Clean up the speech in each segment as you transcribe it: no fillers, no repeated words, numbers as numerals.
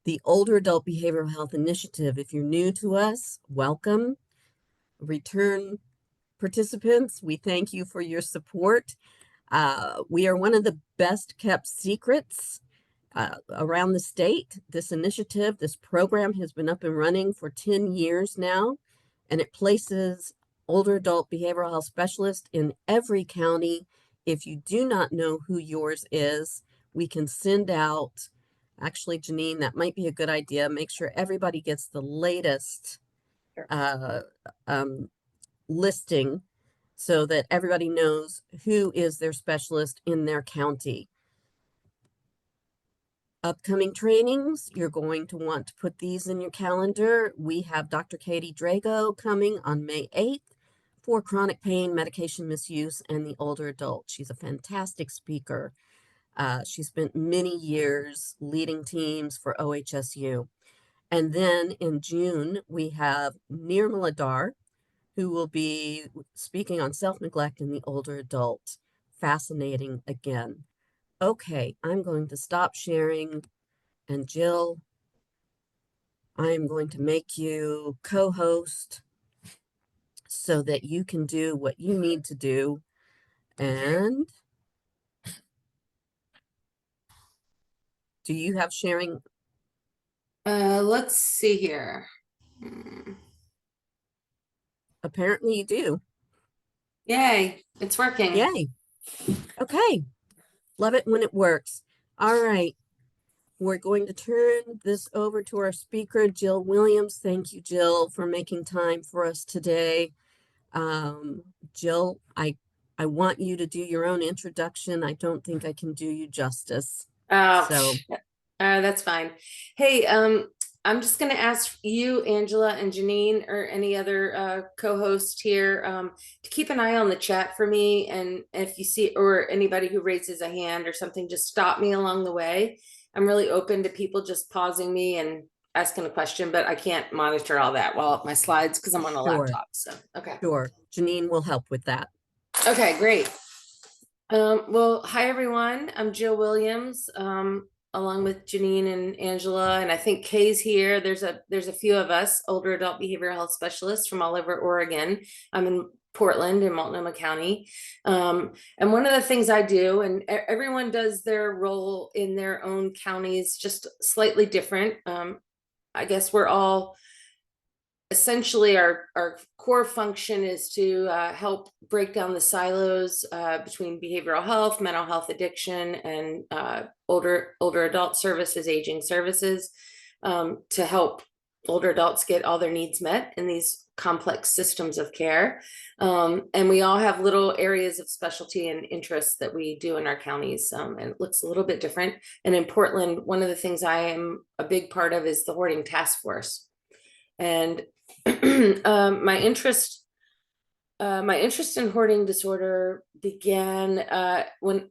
the Older Adult Behavioral Health Initiative. If you're new to us, welcome. Return participants, we thank you for your support. We are one of the best kept secrets around the state. This initiative, this program has been up and running for 10 years now, and it places older adult behavioral health specialists in every county. If you do not know who yours is, we can send out, actually, Janine, that might be a good idea. Make sure everybody gets the latest listing so that everybody knows who is their specialist in their county. Upcoming trainings, you're going to want to put these in your calendar. We have Dr. Katie Drago coming on May 8th for chronic pain, medication misuse, and the older adult. She's a fantastic speaker. She spent many years leading teams for OHSU. And then in June, we have Nirmala Dar, who will be speaking on self-neglect in the older adult. Fascinating again. Okay, I'm going to stop sharing. And Jill, I'm going to make you co-host so that you can do what you need to do. And do you have sharing? Let's see here. Apparently you do. Yay, it's working. Yay. Okay. Love it when it works. All right. We're going to turn this over to our speaker, Jill Williams. Thank you, Jill, for making time for us today. Jill, I want you to do your own introduction. I don't think I can do you justice. So that's fine. Hey, I'm just going to ask you, Angela and Janine, or any other co-host here, to keep an eye on the chat for me. And if you see, or anybody who raises a hand or something, just stop me along the way. I'm really open to people just pausing me and asking a question, but I can't monitor all that while my slides because I'm on a laptop. So, okay. Sure. Janine will help with that. Okay, great. Well, hi, everyone. I'm Jill Williams. Along with Janine and Angela, and I think Kay's here. There's a few of us, older adult behavioral health specialists from all over Oregon. I'm in Portland in Multnomah County. And one of the things I do, and everyone does their role in their own counties just slightly different. I guess we're all essentially our core function is to help break down the silos between behavioral health, mental health, addiction, and older adult services, aging services, to help older adults get all their needs met in these complex systems of care. And we all have little areas of specialty and interests that we do in our counties, and it looks a little bit different. And in Portland, one of the things I am a big part of is the Hoarding Task Force. And my interest in hoarding disorder began when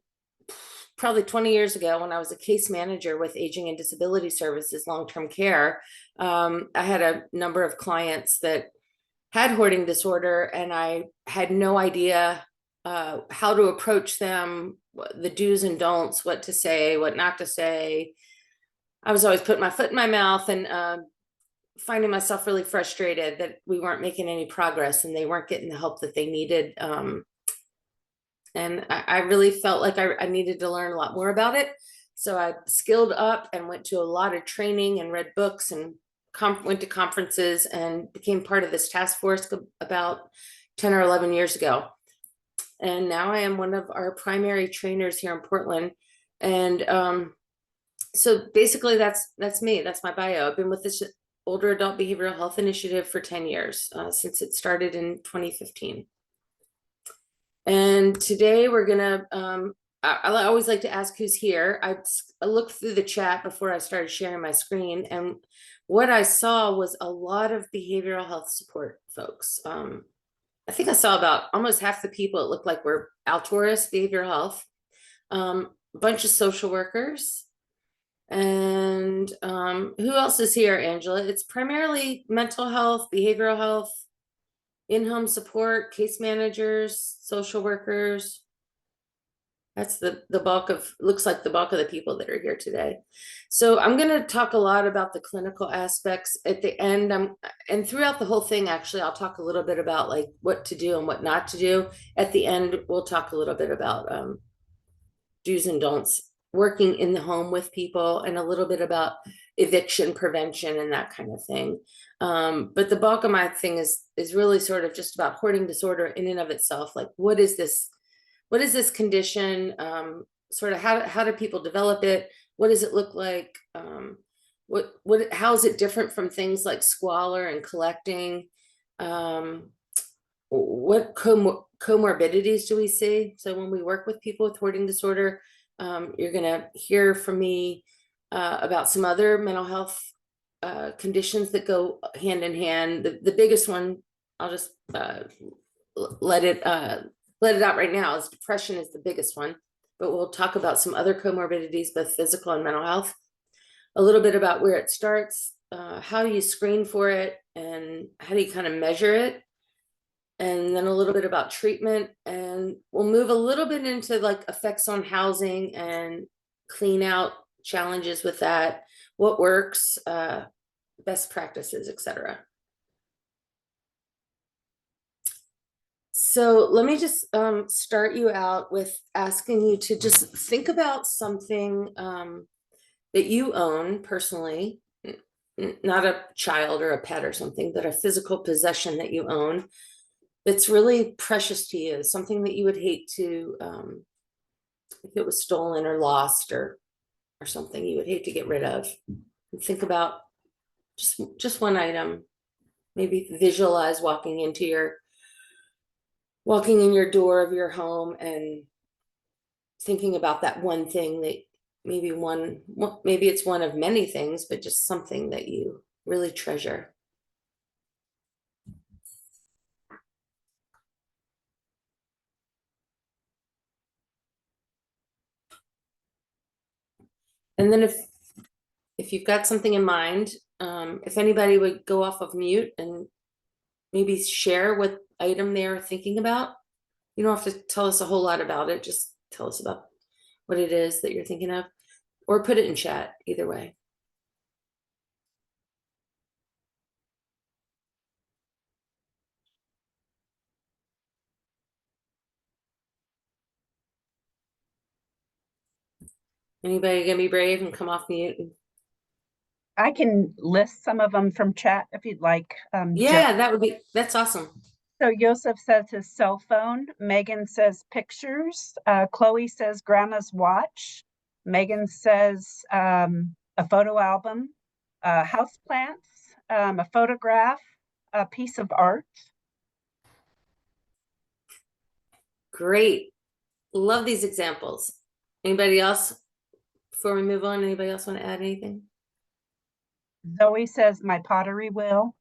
probably 20 years ago, when I was a case manager with aging and disability services, long-term care. I had a number of clients that had hoarding disorder, and I had no idea how to approach them, the do's and don'ts, what to say, what not to say. I was always putting my foot in my mouth and finding myself really frustrated that we weren't making any progress and they weren't getting the help that they needed. And I really felt like I needed to learn a lot more about it. So I skilled up and went to a lot of training and read books and went to conferences and became part of this task force about 10 or 11 years ago. And now I am one of our primary trainers here in Portland. And so basically that's me. That's my bio. I've been with this Older Adult Behavioral Health Initiative for 10 years, since it started in 2015. And today we're gonna, I always like to ask who's here. I looked through the chat before I started sharing my screen, and what I saw was a lot of behavioral health support folks. I think I saw about almost half the people it looked like were Alturas behavioral health, a bunch of social workers, and who else is here, Angela? It's primarily mental health, behavioral health, in-home support, case managers, social workers. That's the bulk of, looks like the bulk of the people that are here today. So I'm going to talk a lot about the clinical aspects at the end. And throughout the whole thing, actually, I'll talk a little bit about like what to do and what not to do. At the end, we'll talk a little bit about do's and don'ts working in the home with people, and a little bit about eviction prevention and that kind of thing. But the bulk of my thing is really sort of just about hoarding disorder in and of itself. Like, what is this condition? Sort of how do people develop it? What does it look like? How is it different from things like squalor and collecting? What comorbidities do we see? So when we work with people with hoarding disorder, you're going to hear from me about some other mental health conditions that go hand in hand. The biggest one, I'll just let it out right now, is depression is the biggest one, but we'll talk about some other comorbidities, both physical and mental health, a little bit about where it starts, how you screen for it, and how do you kind of measure it, and then a little bit about treatment, and we'll move a little bit into like effects on housing and clean out challenges with that, what works, best practices, etc. So let me just start you out with asking you to just think about something that you own personally, not a child or a pet or something, but a physical possession that you own that's really precious to you, something that you would hate to, if it was stolen or lost or something you would hate to get rid of. And think about just one item. Maybe visualize walking in your door of your home and thinking about that one thing that maybe it's one of many things, but just something that you really treasure. And then if you've got something in mind, if anybody would go off of mute and maybe share what item they're thinking about. You don't have to tell us a whole lot about it. Just tell us about what it is that you're thinking of, or put it in chat, either way. Anybody gonna be brave and come off mute? I can list some of them from chat if you'd like. Yeah, that's awesome. So Joseph says his cell phone. Megan says pictures. Chloe says grandma's watch. Megan says a photo album, house plants, a photograph, a piece of art. Great. Love these examples. Anybody else, before we move on, anybody else want to add anything? Zoe says my pottery wheel.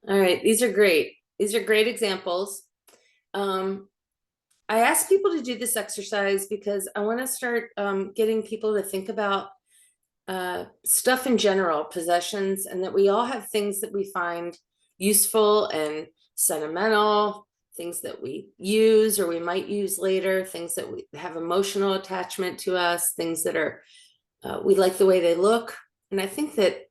All right, these are great. These are great examples. I asked people to do this exercise because I want to start getting people to think about stuff in general, possessions, and that we all have things that we find useful and sentimental, things that we use or we might use later, things that we have emotional attachment to us, things that are, we like the way they look. And I think that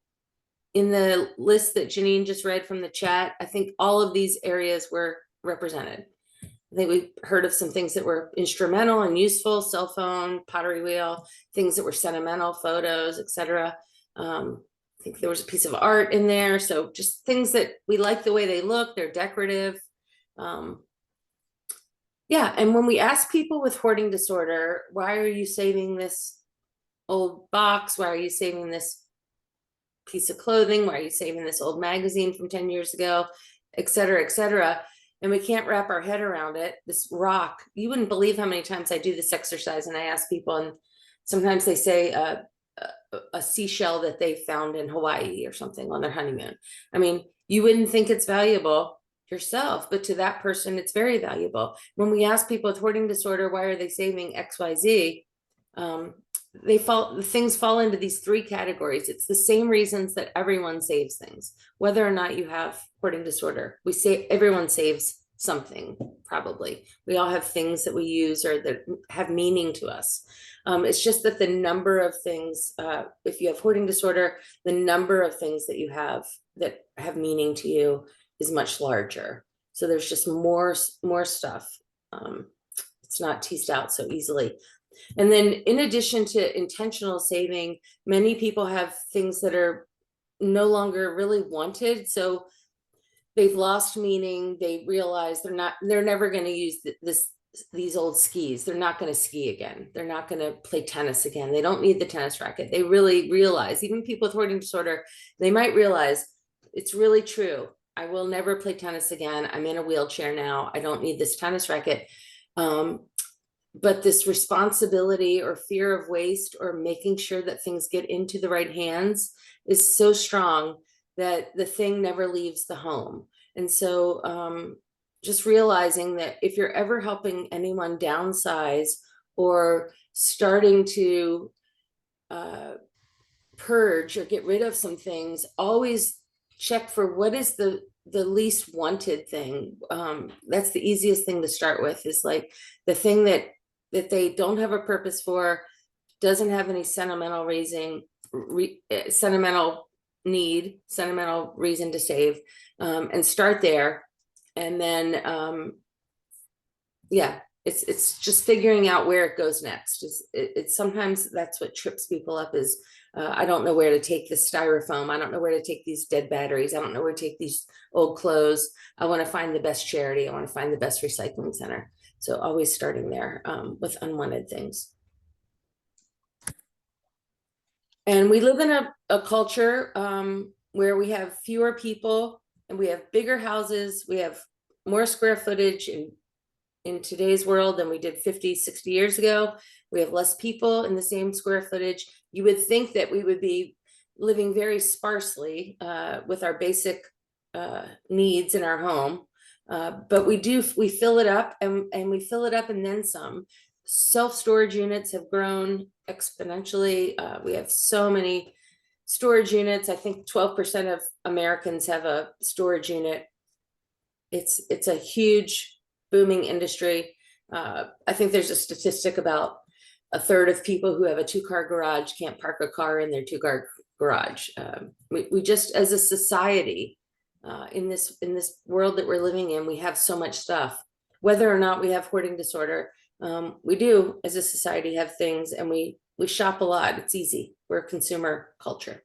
in the list that Janine just read from the chat, I think all of these areas were represented. I think we heard of some things that were instrumental and useful, cell phone, pottery wheel, things that were sentimental, photos, etc. I think there was a piece of art in there. So just things that we like the way they look, they're decorative. Yeah, and when we ask people with hoarding disorder, why are you saving this old box? Why are you saving this piece of clothing? Why are you saving this old magazine from 10 years ago, et cetera, et cetera? And we can't wrap our head around it. This rock, you wouldn't believe how many times I do this exercise and I ask people, and sometimes they say a seashell that they found in Hawaii or something on their honeymoon. I mean, you wouldn't think it's valuable yourself, but to that person, it's very valuable. When we ask people with hoarding disorder, why are they saving XYZ? Things fall into these three categories. It's the same reasons that everyone saves things, whether or not you have hoarding disorder. Everyone saves something, probably. We all have things that we use or that have meaning to us. It's just that the number of things, if you have hoarding disorder, the number of things that you have that have meaning to you is much larger. So there's just more stuff. It's not teased out so easily. And then in addition to intentional saving, many people have things that are no longer really wanted. So they've lost meaning. They realize they're never going to use these old skis. They're not going to ski again. They're not going to play tennis again. They don't need the tennis racket. They really realize, even people with hoarding disorder, they might realize it's really true. I will never play tennis again. I'm in a wheelchair now. I don't need this tennis racket. But this responsibility or fear of waste or making sure that things get into the right hands is so strong that the thing never leaves the home. And so just realizing that if you're ever helping anyone downsize or starting to purge or get rid of some things, always check for what is the least wanted thing. That's the easiest thing to start with, is like the thing that they don't have a purpose for, doesn't have any sentimental sentimental reason to save, and start there. And then yeah, it's just figuring out where it goes next. It's sometimes that's what trips people up is I don't know where to take this styrofoam. I don't know where to take these dead batteries. I don't know where to take these old clothes. I want to find the best charity. I want to find the best recycling center. So always starting there with unwanted things. And we live in a culture where we have fewer people and we have bigger houses. We have more square footage in today's world than we did 50, 60 years ago. We have less people in the same square footage. You would think that we would be living very sparsely with our basic needs in our home. But we fill it up and we fill it up and then some. Self-storage units have grown exponentially. We have so many storage units. I think 12% of Americans have a storage unit. It's a huge booming industry. I think there's a statistic about a third of people who have a 2-car garage can't park a car in their 2-car garage. We just, as a society, in this world that we're living in, we have so much stuff. Whether or not we have hoarding disorder, we do as a society have things, and we shop a lot. It's easy. We're a consumer culture.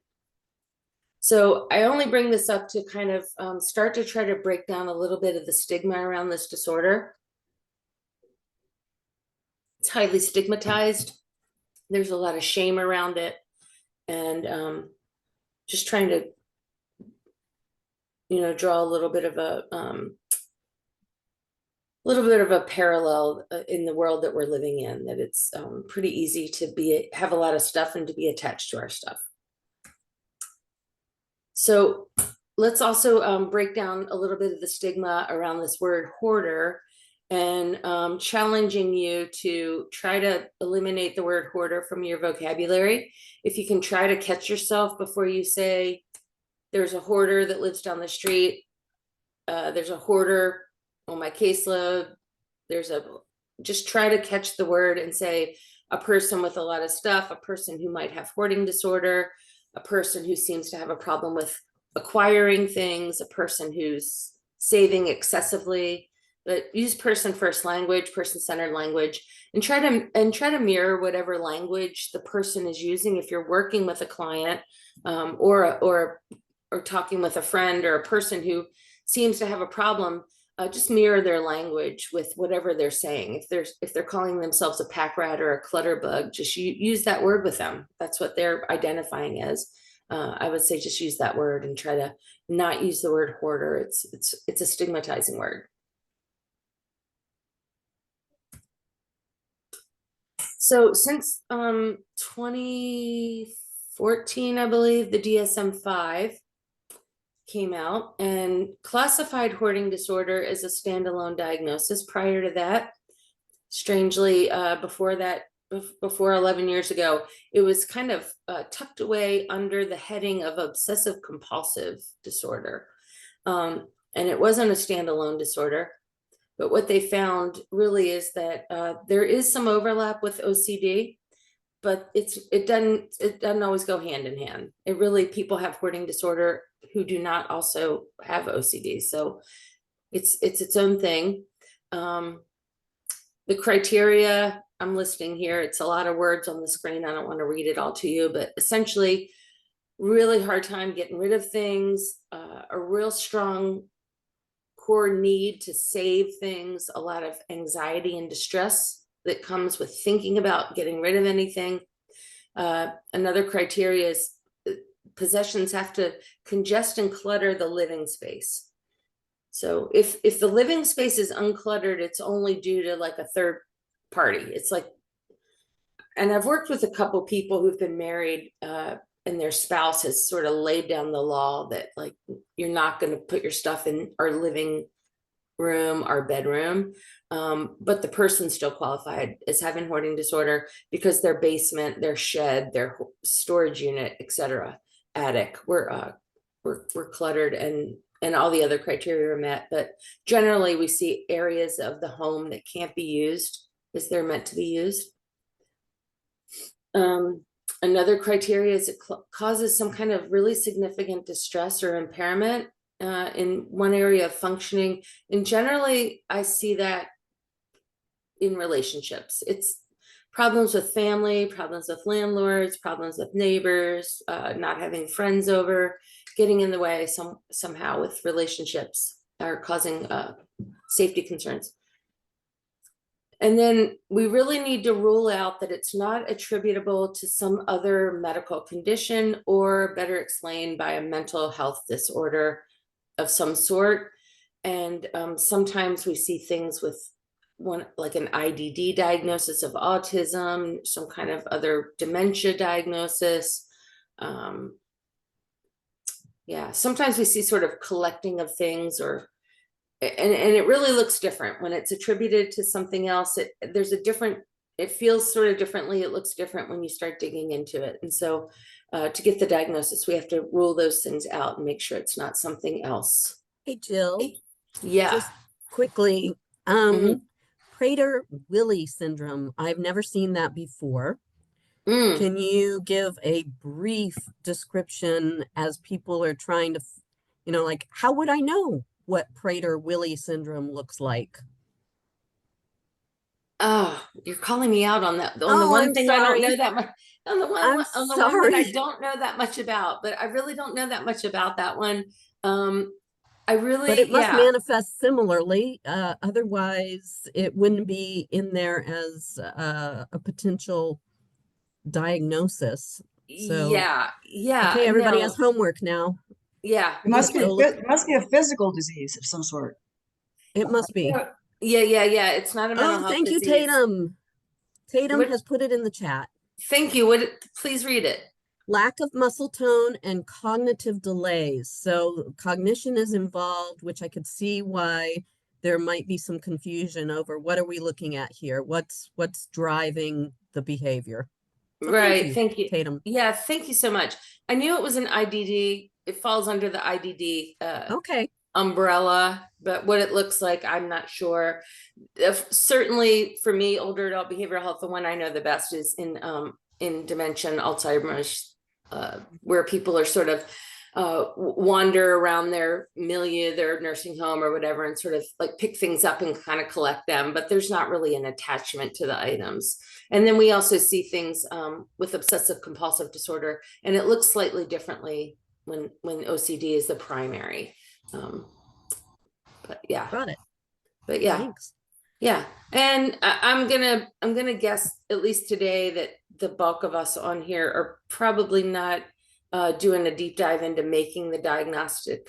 So I only bring this up to kind of start to try to break down a little bit of the stigma around this disorder. It's highly stigmatized. There's a lot of shame around it, and just trying to, draw a little bit of a parallel in the world that we're living in. That it's pretty easy to have a lot of stuff and to be attached to our stuff. So let's also break down a little bit of the stigma around this word hoarder, and challenging you to try to eliminate the word hoarder from your vocabulary. If you can try to catch yourself before you say, there's a hoarder that lives down the street, there's a hoarder on my caseload, just try to catch the word and say a person with a lot of stuff, a person who might have hoarding disorder, a person who seems to have a problem with acquiring things, a person who's saving excessively. But use person-first language, person-centered language, and try to mirror whatever language the person is using. If you're working with a client or talking with a friend or a person who seems to have a problem, just mirror their language with whatever they're saying. If they're calling themselves a pack rat or a clutter bug, just use that word with them. That's what they're identifying as. I would say just use that word and try to not use the word hoarder. It's a stigmatizing word. So since 2014, I believe, the DSM-V came out and classified hoarding disorder as a standalone diagnosis. Prior to that, strangely, before 11 years ago, it was kind of tucked away under the heading of obsessive compulsive disorder. And it wasn't a standalone disorder. But what they found really is that there is some overlap with OCD, but it doesn't always go hand in hand. It really, people have hoarding disorder who do not also have OCD. So it's its own thing. The criteria I'm listing here, it's a lot of words on the screen. I don't want to read it all to you, but essentially really hard time getting rid of things, a real strong core need to save things, a lot of anxiety and distress that comes with thinking about getting rid of anything. Another criteria is possessions have to congest and clutter the living space. So if the living space is uncluttered, it's only due to like a third party. It's like, and I've worked with a couple people who've been married and their spouse has sort of laid down the law that like, you're not going to put your stuff in our living room, our bedroom. But the person still qualified as having hoarding disorder because their basement, their shed, their storage unit, etc., attic were cluttered and all the other criteria are met. But generally we see areas of the home that can't be used as they're meant to be used. Another criteria is it causes some kind of really significant distress or impairment in one area of functioning. And generally I see that in relationships. It's problems with family, problems with landlords, problems with neighbors, not having friends over, getting in the way somehow with relationships are causing safety concerns. And then we really need to rule out that it's not attributable to some other medical condition or better explained by a mental health disorder of some sort. And sometimes we see things with like an IDD diagnosis of autism, some kind of other dementia diagnosis. Yeah, sometimes we see sort of collecting of things and it really looks different when it's attributed to something else. It feels sort of differently. It looks different when you start digging into it. And so to get the diagnosis, we have to rule those things out and make sure it's not something else. Hey, Jill. Yeah. Just quickly, Mhm. Prader-Willi syndrome. I've never seen that before. Mm. Can you give a brief description as people are trying to, like, how would I know what Prader-Willi syndrome looks like? Oh, you're calling me out on that. On the Oh, one I'm thing I don't sorry. know that much. On the I'm one that I sorry. don't know that much about, but I really don't know that much about that one. I But really, it must yeah. manifest similarly. Otherwise, it wouldn't be in there as a potential diagnosis. So, Yeah, okay, everybody has no, homework now. yeah. It must Let's be, go look. it must be a physical disease of some sort. It must be. Yeah. It's not a mental Oh, health thank you, disease. Tatum. Tatum What? has put it in the chat. Thank you. Please read it. Lack of muscle tone and cognitive delays. So cognition is involved, which I could see why there might be some confusion over what are we looking at here? What's driving the behavior? So Right. Thank you. Tatum. Yeah. Thank you so much. I knew it was an IDD. It falls under the IDD Okay. umbrella, but what it looks like, I'm not sure. Certainly for me, older adult behavioral health, the one I know the best is in dementia and Alzheimer's, where people are sort of wander around their milieu, their nursing home or whatever, and sort of like pick things up and kind of collect them, but there's not really an attachment to the items. And then we also see things with obsessive compulsive disorder, and it looks slightly differently when OCD is the primary. But yeah. Got it. But yeah. Thanks. Yeah. And I'm gonna guess, at least today, that the bulk of us on here are probably not doing a deep dive into making the diagnostic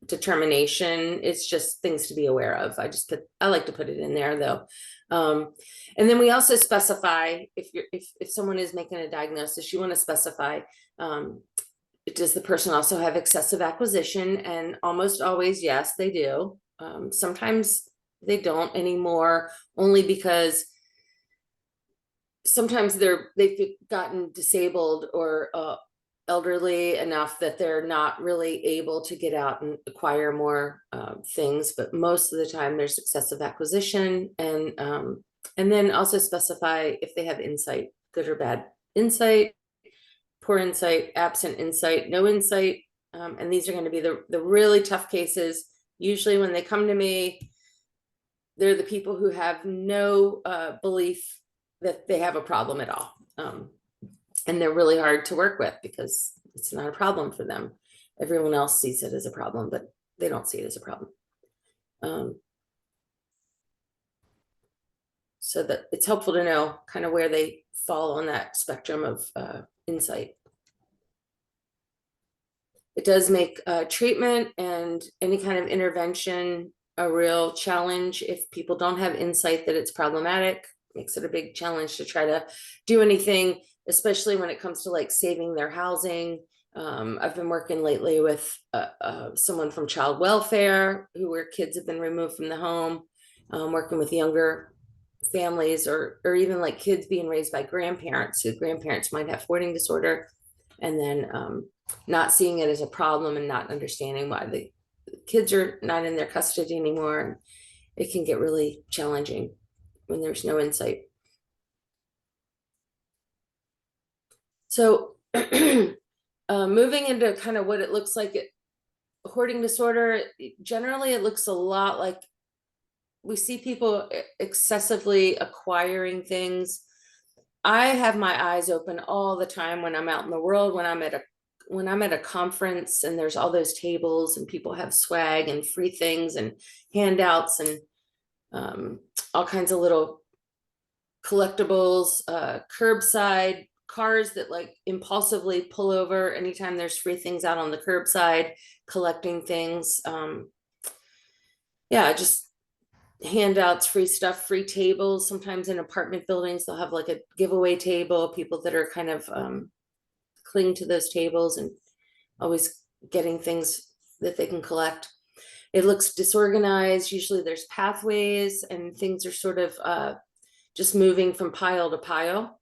determination. It's just things to be aware of. I like to put it in there though. And then we also specify, if someone is making a diagnosis, you want to specify, does the person also have excessive acquisition? And almost always, yes, they do. Sometimes they don't anymore, only because sometimes they've gotten disabled or elderly enough that they're not really able to get out and acquire more things, but most of the time there's excessive acquisition, and then also specify if they have insight, good or bad insight, poor insight, absent insight, no insight. And these are going to be the really tough cases. Usually when they come to me, they're the people who have no belief that they have a problem at all. And they're really hard to work with because it's not a problem for them. Everyone else sees it as a problem, but they don't see it as a problem. So that it's helpful to know kind of where they fall on that spectrum of insight. It does make treatment and any kind of intervention a real challenge. If people don't have insight that it's problematic, makes it a big challenge to try to do anything, especially when it comes to like saving their housing. I've been working lately with someone from child welfare where kids have been removed from the home, working with younger families or even like kids being raised by grandparents who grandparents might have hoarding disorder, and then not seeing it as a problem and not understanding why the kids are not in their custody anymore. It can get really challenging when there's no insight. So moving into kind of what it looks like, hoarding disorder, generally it looks a lot like we see people excessively acquiring things. I have my eyes open all the time when I'm out in the world, when I'm at a conference and there's all those tables and people have swag and free things and handouts and all kinds of little collectibles, curbside cars that like impulsively pull over anytime there's free things out on the curbside, collecting things. Yeah, just handouts, free stuff, free tables. Sometimes in apartment buildings, they'll have like a giveaway table, people that are kind of cling to those tables and always getting things that they can collect. It looks disorganized. Usually there's pathways and things are sort of just moving from pile to pile.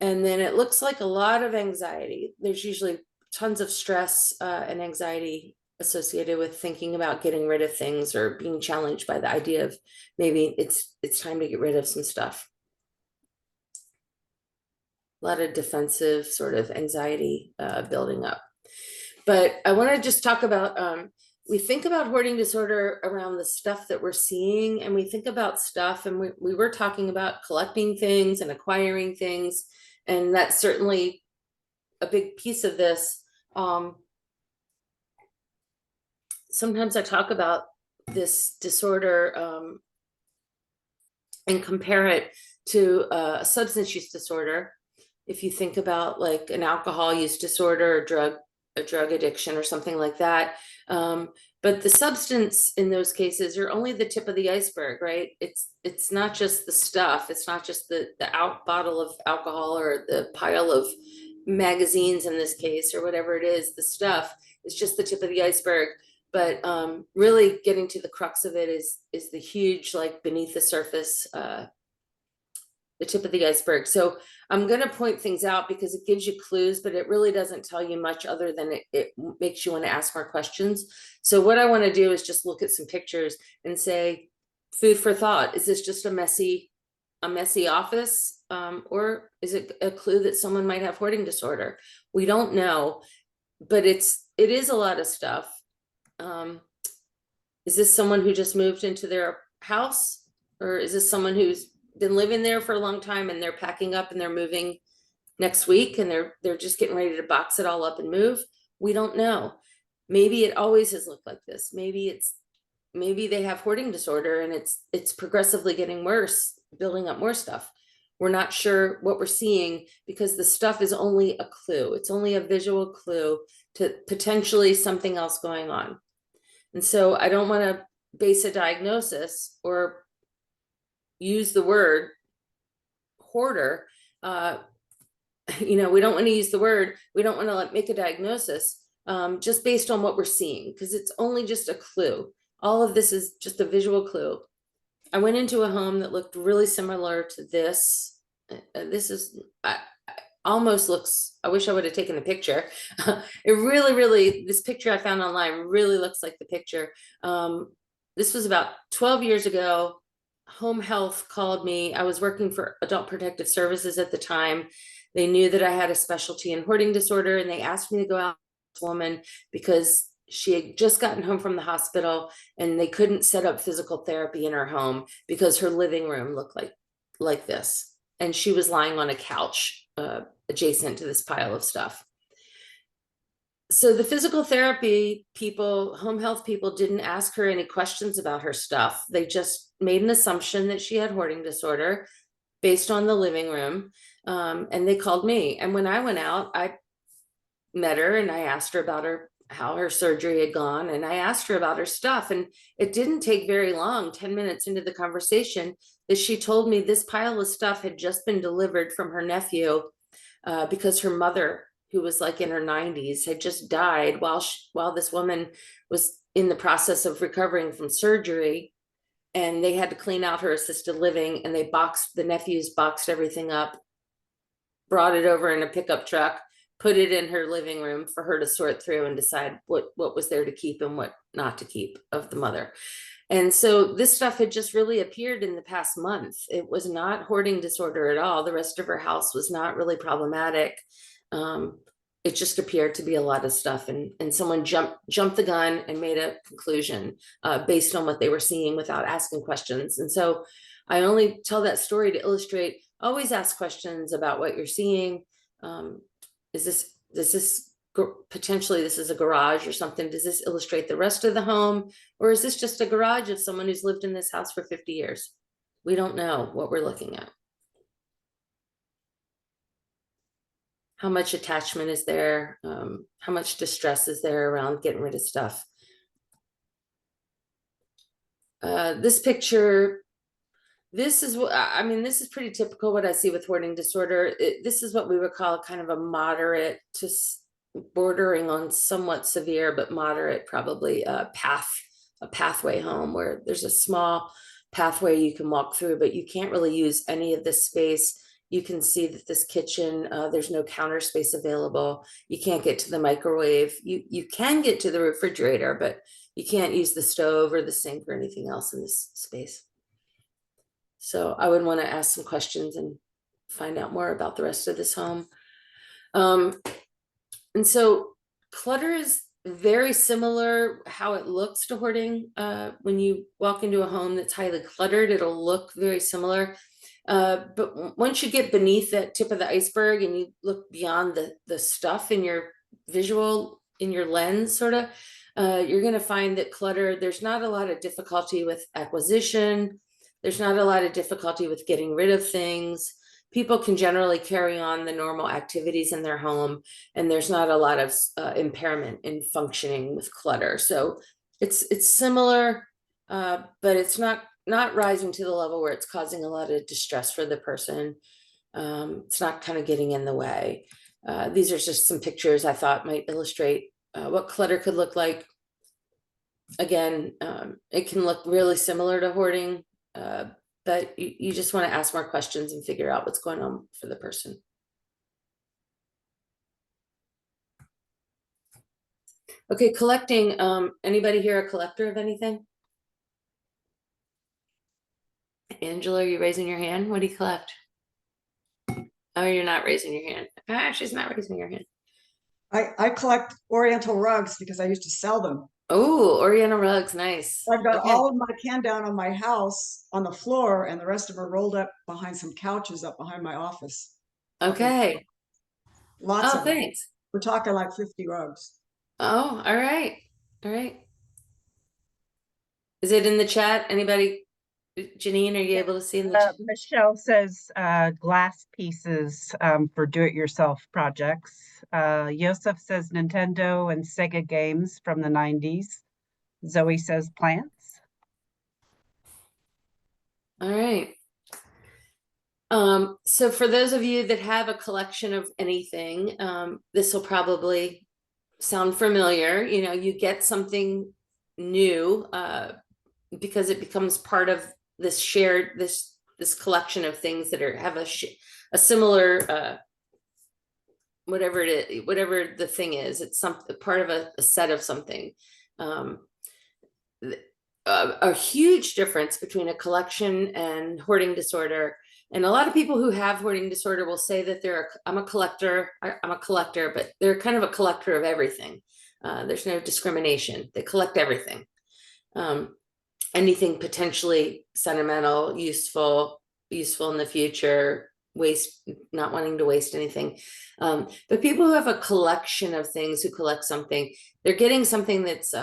And then it looks like a lot of anxiety. There's usually tons of stress and anxiety associated with thinking about getting rid of things or being challenged by the idea of maybe it's time to get rid of some stuff. A lot of defensive sort of anxiety building up. But I want to just talk about, we think about hoarding disorder around the stuff that we're seeing, and we think about stuff, and we were talking about collecting things and acquiring things, and that's certainly a big piece of this. Sometimes I talk about this disorder and compare it to a substance use disorder. If you think about like an alcohol use disorder or a drug addiction or something like that. But the substance in those cases are only the tip of the iceberg, right? It's not just the stuff. It's not just the bottle of alcohol or the pile of magazines in this case, or whatever it is. The stuff is just the tip of the iceberg. But really getting to the crux of it is the huge, like beneath the surface, the tip of the iceberg. So I'm going to point things out because it gives you clues, but it really doesn't tell you much other than it makes you want to ask more questions. So what I want to do is just look at some pictures and say, food for thought. Is this just a messy office? Or is it a clue that someone might have hoarding disorder? We don't know, but it is a lot of stuff. Is this someone who just moved into their house, or is this someone who's been living there for a long time and they're packing up and they're moving next week and they're just getting ready to box it all up and move? We don't know. Maybe it always has looked like this. Maybe they have hoarding disorder and it's progressively getting worse, building up more stuff. We're not sure what we're seeing because the stuff is only a clue. It's only a visual clue to potentially something else going on. And so I don't want to base a diagnosis or use the word hoarder. We don't want to use the word, we don't want to like make a diagnosis just based on what we're seeing, because it's only just a clue. All of this is just a visual clue. I went into a home that looked really similar to this. This is almost looks, I wish I would have taken a picture. It really, this picture I found online really looks like the picture. This was about 12 years ago. Home health called me. I was working for Adult Protective Services at the time. They knew that I had a specialty in hoarding disorder, and they asked me to go out with this woman because she had just gotten home from the hospital and they couldn't set up physical therapy in her home because her living room looked like this. And she was lying on a couch adjacent to this pile of stuff. So the physical therapy people, home health people, didn't ask her any questions about her stuff. They just made an assumption that she had hoarding disorder based on the living room. And they called me. And when I went out, I met her and I asked her about how her surgery had gone. And I asked her about her stuff. And it didn't take very long, 10 minutes into the conversation, that she told me this pile of stuff had just been delivered from her nephew because her mother, who was like in her 90s, had just died while this woman was in the process of recovering from surgery. And they had to clean out her assisted living, and the nephews boxed everything up, brought it over in a pickup truck, put it in her living room for her to sort through and decide what was there to keep and what not to keep of the mother. And so this stuff had just really appeared in the past month. It was not hoarding disorder at all. The rest of her house was not really problematic. It just appeared to be a lot of stuff, and someone jumped the gun and made a conclusion based on what they were seeing without asking questions. And so I only tell that story to illustrate, always ask questions about what you're seeing. Does this potentially, this is a garage or something, does this illustrate the rest of the home? Or is this just a garage of someone who's lived in this house for 50 years? We don't know what we're looking at. How much attachment is there? How much distress is there around getting rid of stuff? This picture, this is what, I mean, this is pretty typical what I see with hoarding disorder. This is what we would call kind of a moderate to bordering on somewhat severe, but moderate, probably a pathway home where there's a small pathway you can walk through, but you can't really use any of this space. You can see that this kitchen, there's no counter space available. You can't get to the microwave. You can get to the refrigerator, but you can't use the stove or the sink or anything else in this space. So I would want to ask some questions and find out more about the rest of this home. And so clutter is very similar how it looks to hoarding. When you walk into a home that's highly cluttered, it'll look very similar. But once you get beneath that tip of the iceberg and you look beyond the stuff in your visual, in your lens, sort of, you're going to find that clutter, there's not a lot of difficulty with acquisition. There's not a lot of difficulty with getting rid of things. People can generally carry on the normal activities in their home, and there's not a lot of impairment in functioning with clutter. So it's similar, but it's not rising to the level where it's causing a lot of distress for the person. It's not kind of getting in the way. These are just some pictures I thought might illustrate what clutter could look like. Again, it can look really similar to hoarding, but you just want to ask more questions and figure out what's going on for the person. Okay, collecting. Anybody here a collector of anything? Angela, are you raising your hand? What do you collect? Oh, you're not raising your hand. Ah, she's not raising your hand. I collect Oriental rugs because I used to sell them. Oh, Oriental rugs, nice. I've got Okay. all of my can down on my house on the floor, and the rest of them are rolled up behind some couches up behind my office. Okay. Lots Oh, of them. thanks. We're talking like 50 rugs. Oh, all right. All right. Is it in the chat? Anybody? Janine, are you able to see in the chat? Michelle says glass pieces for do-it-yourself projects. Yosef says Nintendo and Sega games from the 90s. Zoe says plants. All right. So for those of you that have a collection of anything, this will probably sound familiar. You know, you get something new because it becomes part of this shared, this collection of things that have a similar whatever it is, whatever the thing is, it's some part of a set of something. A huge difference between a collection and hoarding disorder. And a lot of people who have hoarding disorder will say that I'm a collector, but they're kind of a collector of everything. There's no discrimination. They collect everything. Anything potentially sentimental, useful in the future, not wanting to waste anything. But people who have a collection of things, who collect something, they're getting something that's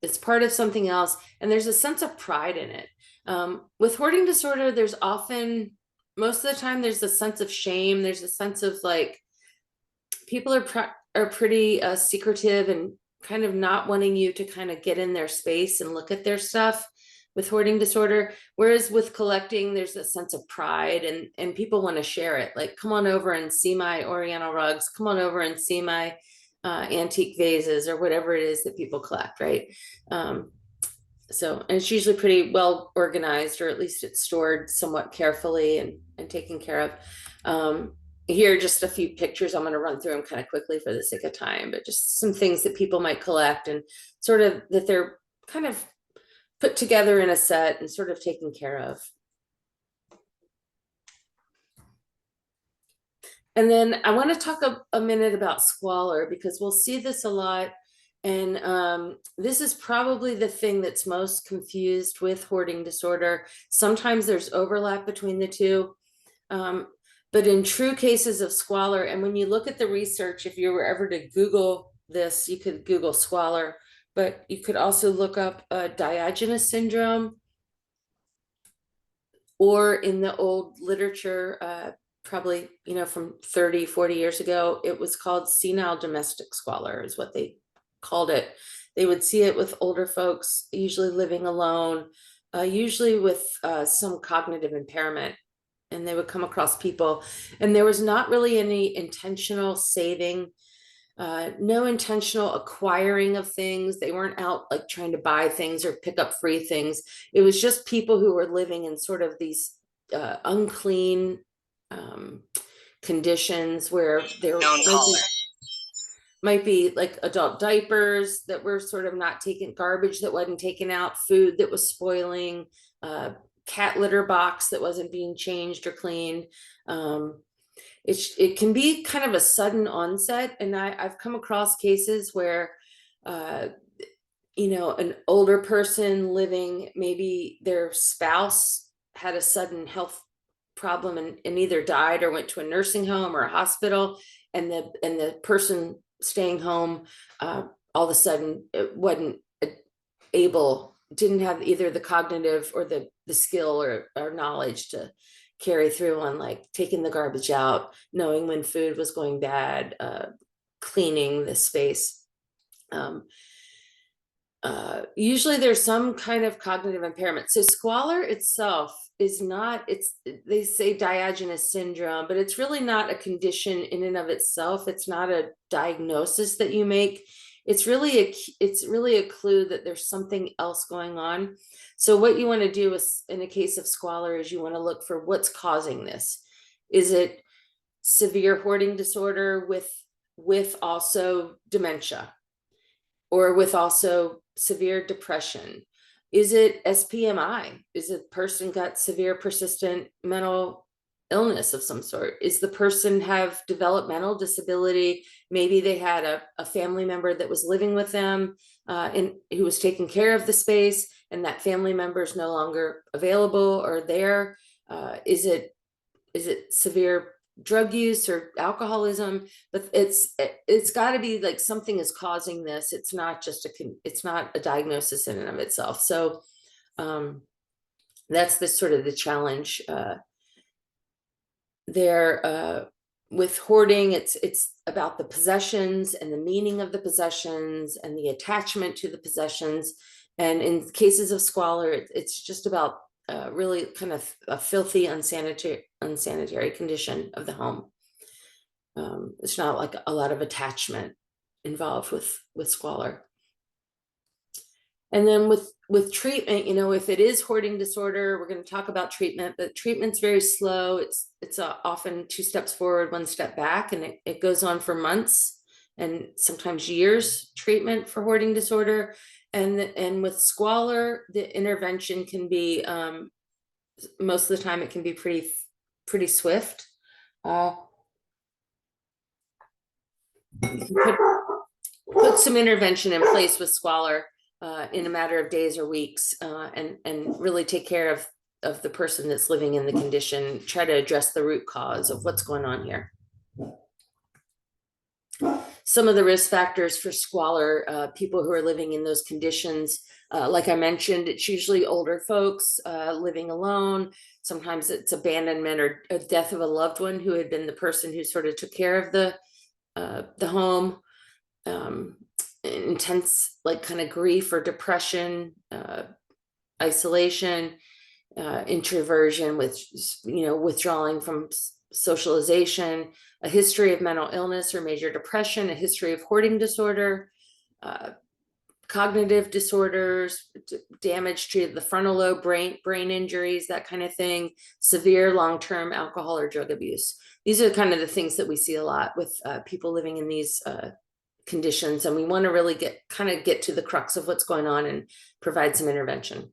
it's part of something else, and there's a sense of pride in it. With hoarding disorder, there's often, most of the time, there's a sense of shame. There's a sense of like, people are pretty secretive and kind of not wanting you to kind of get in their space and look at their stuff with hoarding disorder. Whereas with collecting, there's a sense of pride, and people want to share it. Like, come on over and see my Oriental rugs. Come on over and see my antique vases, or whatever it is that people collect, right? So, and it's usually pretty well organized, or at least it's stored somewhat carefully and taken care of. Here are just a few pictures. I'm going to run through them kind of quickly for the sake of time, but just some things that people might collect, and sort of that they're kind of put together in a set and sort of taken care of. And then I want to talk a minute about squalor, because we'll see this a lot. And this is probably the thing that's most confused with hoarding disorder. Sometimes there's overlap between the two. But in true cases of squalor, and when you look at the research, if you were ever to Google this, you could Google squalor, but you could also look up Diogenes syndrome, or in the old literature, probably, from 30, 40 years ago, it was called senile domestic squalor, is what they called it. They would see it with older folks, usually living alone, usually with some cognitive impairment. And they would come across people, and there was not really any intentional saving, no intentional acquiring of things. They weren't out like trying to buy things or pick up free things. It was just people who were living in sort of these unclean conditions, where there might be like adult diapers that were sort of not taken, garbage that wasn't taken out, food that was spoiling, cat litter box that wasn't being changed or cleaned. It can be kind of a sudden onset, and I've come across cases where an older person living, maybe their spouse had a sudden health problem and either died or went to a nursing home or a hospital, and the person staying home all of a sudden didn't have either the cognitive or the skill or knowledge to carry through on like taking the garbage out, knowing when food was going bad, cleaning the space. Usually there's some kind of cognitive impairment. So squalor itself is not, they say Diogenes syndrome, but it's really not a condition in and of itself. It's not a diagnosis that you make. It's really a clue that there's something else going on. So what you want to do is, in a case of squalor, is you want to look for what's causing this. Is it severe hoarding disorder with also dementia, or with also severe depression? Is it SPMI? Is the person got severe persistent mental illness of some sort? Is the person have developmental disability? Maybe they had a family member that was living with them and who was taking care of the space, and that family member is no longer available or there. Is it severe drug use or alcoholism? But it's got to be like something is causing this. It's not just it's not a diagnosis in and of itself. So that's the sort of the challenge there. With hoarding, it's about the possessions and the meaning of the possessions and the attachment to the possessions. And in cases of squalor, it's just about really kind of a filthy, unsanitary condition of the home. It's not like a lot of attachment involved with squalor. And then with treatment, you know, if it is hoarding disorder, we're going to talk about treatment, but treatment's very slow. It's often 2 steps forward, 1 step back, and it goes on for months and sometimes years, treatment for hoarding disorder. And with squalor, the intervention can be most of the time it can be pretty swift. You can put some intervention in place with squalor in a matter of days or weeks, and really take care of the person that's living in the condition, try to address the root cause of what's going on here. Some of the risk factors for squalor, people who are living in those conditions, like I mentioned, it's usually older folks living alone. Sometimes it's abandonment or a death of a loved one who had been the person who sort of took care of the home. Intense, like, kind of grief or depression, isolation, introversion, with, you know, withdrawing from socialization, a history of mental illness or major depression, a history of hoarding disorder, cognitive disorders, damage to the frontal lobe, brain injuries, that kind of thing, severe long-term alcohol or drug abuse. These are kind of the things that we see a lot with people living in these conditions, and we want to really get to the crux of what's going on and provide some intervention.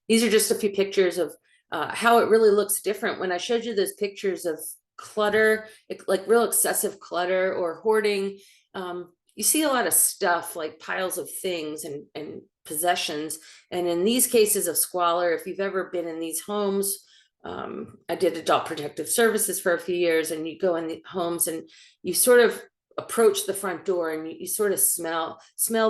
These are just a few pictures of how it really looks different. When I showed you those pictures of clutter, like real excessive clutter or hoarding, you see a lot of stuff, like piles of things and possessions. And in these cases of squalor, if you've ever been in these homes, I did adult protective services for a few years, and you go in the homes and you sort of approach the front door and you sort of smell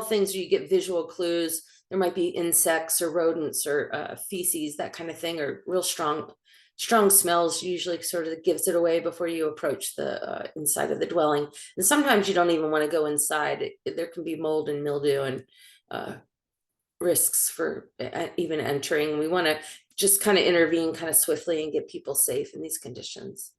things, or you get visual clues. There might be insects or rodents or feces, that kind of thing, or real strong smells usually sort of gives it away before you approach the inside of the dwelling. And sometimes you don't even want to go inside. There can be mold and mildew and risks for even entering. We want to just kind of intervene kind of swiftly and get people safe in these conditions.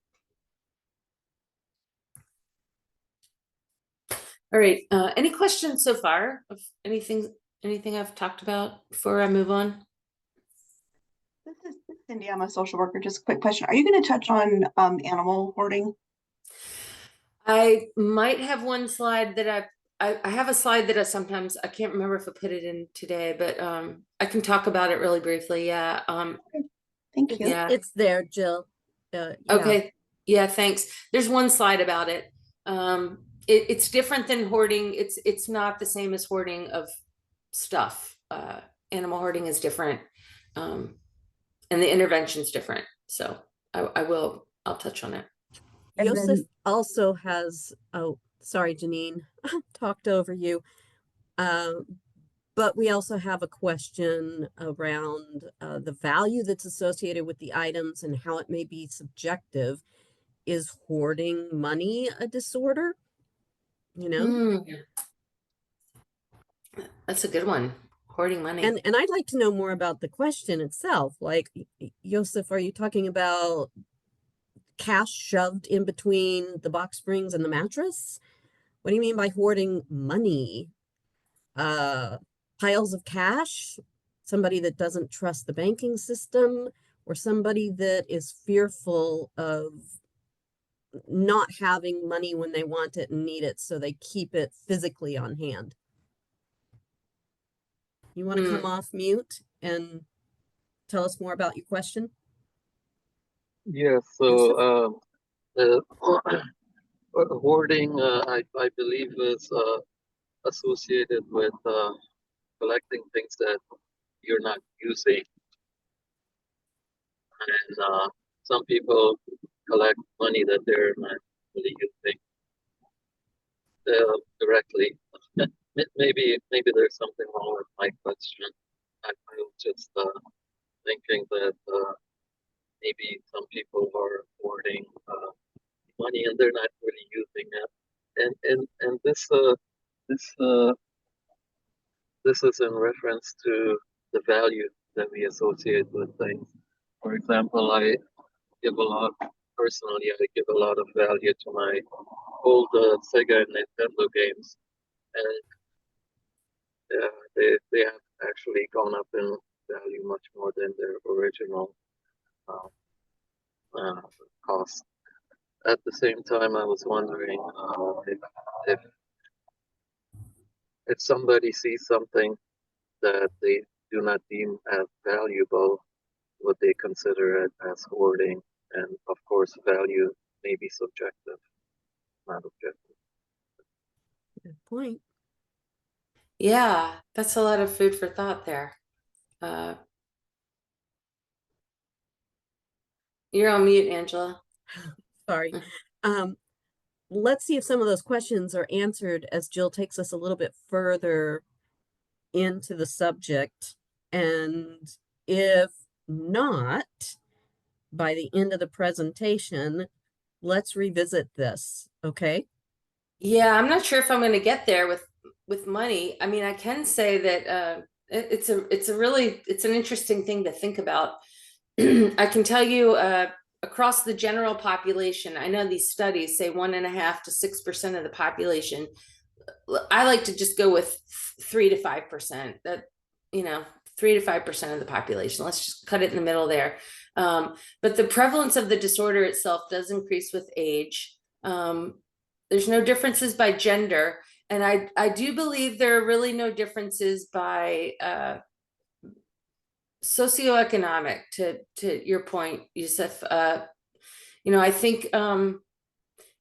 All right, any questions so far of anything I've talked about before I move on? This is Cindy. I'm a social worker. Just a quick question. Are you going to touch on animal hoarding? I might have one slide that I have a slide that I can't remember if I put it in today, but I can talk about it really briefly. Yeah. Thank you. Yeah. It's there, Jill. Yeah. Okay. Yeah, thanks. There's one slide about it. It's different than hoarding. It's not the same as hoarding of stuff. Animal hoarding is different. And the intervention is different. So I'll touch on it. And Joseph then- also has, oh, sorry, Janine, talked over you. But we also have a question around the value that's associated with the items and how it may be subjective. Is hoarding money a disorder? You know? That's a good one. Hoarding money. And I'd like to know more about the question itself. Like, Joseph, are you talking about cash shoved in between the box springs and the mattress? What do you mean by hoarding money? Piles of cash? Somebody that doesn't trust the banking system, or somebody that is fearful of not having money when they want it and need it, so they keep it physically on hand? You want to come off mute and tell us more about your question? Yeah, so hoarding, I believe, is associated with collecting things that you're not using. And some people collect money that they're not really using directly. Maybe there's something wrong with my question. I was just thinking that maybe some people are hoarding money and they're not really using it. And this is in reference to the value that we associate with things. For example, I give a lot of value to my old Sega and Nintendo games, and Yeah, they have actually gone up in value much more than their original uh, uh, cost. At the same time, I was wondering if if somebody sees something that they do not deem as valuable, would they consider it as hoarding? And of course, value may be subjective, not objective. Good point. Yeah, that's a lot of food for thought there. You're on mute, Angela. Sorry. Let's see if some of those questions are answered as Jill takes us a little bit further into the subject. And if not, by the end of the presentation, let's revisit this, okay? Yeah, I'm not sure if I'm going to get there with money. I mean, I can say that it's an interesting thing to think about. I can tell you across the general population, I know these studies say 1.5 to 6% of the population. I like to just go with 3 to 5%. That, 3 to 5% of the population. Let's just cut it in the middle there. But the prevalence of the disorder itself does increase with age. There's no differences by gender, and I do believe there are really no differences by socioeconomic. To your point, Yusuf, I think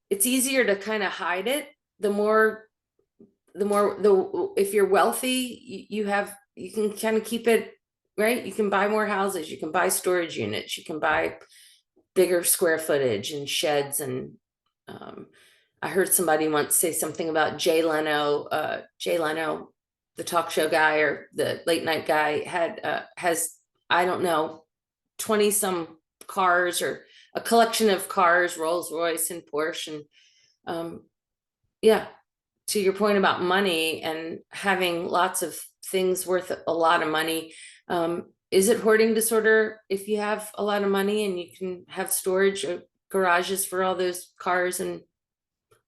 it's easier to kind of hide it. If you're wealthy, you can kind of keep it, right? You can buy more houses, you can buy storage units, you can buy bigger square footage and sheds. And I heard somebody once say something about Jay Leno, the talk show guy or the late night guy has, I don't know, 20 some cars or a collection of cars, Rolls Royce and Porsche. And yeah, to your point about money and having lots of things worth a lot of money, is it hoarding disorder if you have a lot of money and you can have storage or garages for all those cars and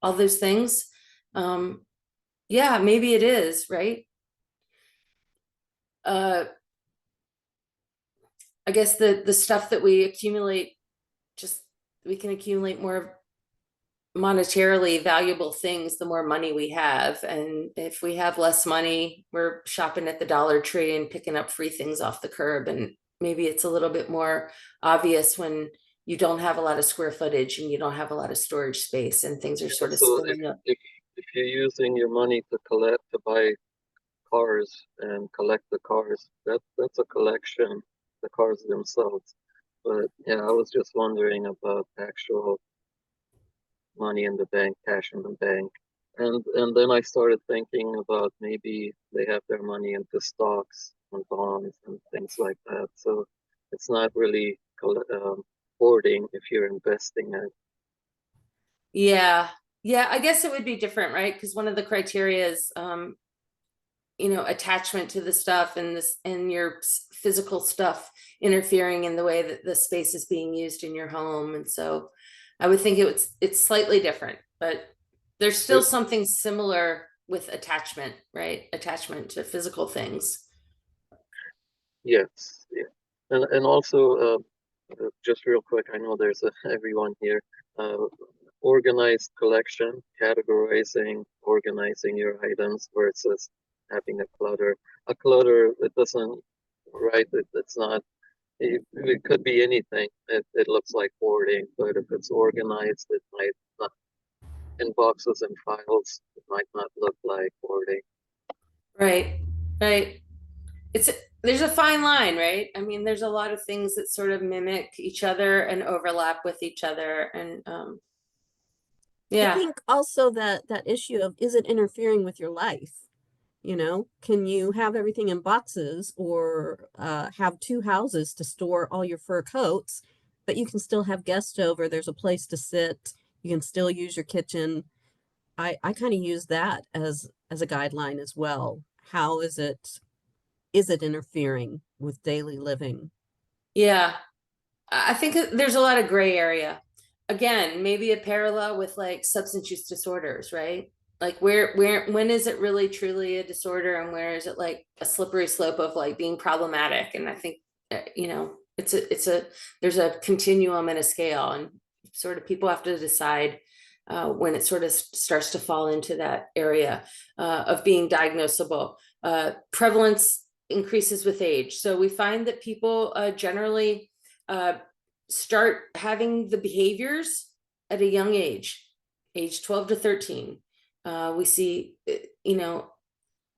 all those things? Yeah, maybe it is, right? I guess the stuff that we accumulate, we can accumulate more monetarily valuable things the more money we have. And if we have less money, we're shopping at the Dollar Tree and picking up free things off the curb. And maybe it's a little bit more obvious when you don't have a lot of square footage and you don't have a lot of storage space and things are sort of So spilling up. if you're using your money to buy cars and collect the cars, that's a collection, the cars themselves. But yeah, I was just wondering about actual money in the bank, cash in the bank. And then I started thinking about maybe they have their money into stocks and bonds and things like that. So it's not really hoarding if you're investing it. Yeah. Yeah, I guess it would be different, right? Because one of the criteria is attachment to the stuff and your physical stuff interfering in the way that the space is being used in your home. And so I would think it's slightly different, but there's still something similar with attachment, right? Attachment to physical things. Yes, yeah. And also just real quick, I know there's everyone here. Organized collection, categorizing, organizing your items versus having a clutter. A clutter, it doesn't, right? It's not, it could be anything. It looks like hoarding, but if it's organized, it might not, in boxes and files, it might not look like hoarding. Right, right. There's a fine line, right? I mean, there's a lot of things that sort of mimic each other and overlap with each other. And yeah. I think also that issue of, is it interfering with your life? Can you have everything in boxes or have 2 houses to store all your fur coats, but you can still have guests over, there's a place to sit, you can still use your kitchen. I kind of use that as a guideline as well. How is it interfering with daily living? Yeah, I think there's a lot of gray area. Again, maybe a parallel with like substance use disorders, right? Like when is it really truly a disorder, and where is it like a slippery slope of like being problematic? And I think, you know, there's a continuum and a scale, and sort of people have to decide when it sort of starts to fall into that area of being diagnosable. Prevalence increases with age. So we find that people generally start having the behaviors at a young age 12 to 13. We see, you know,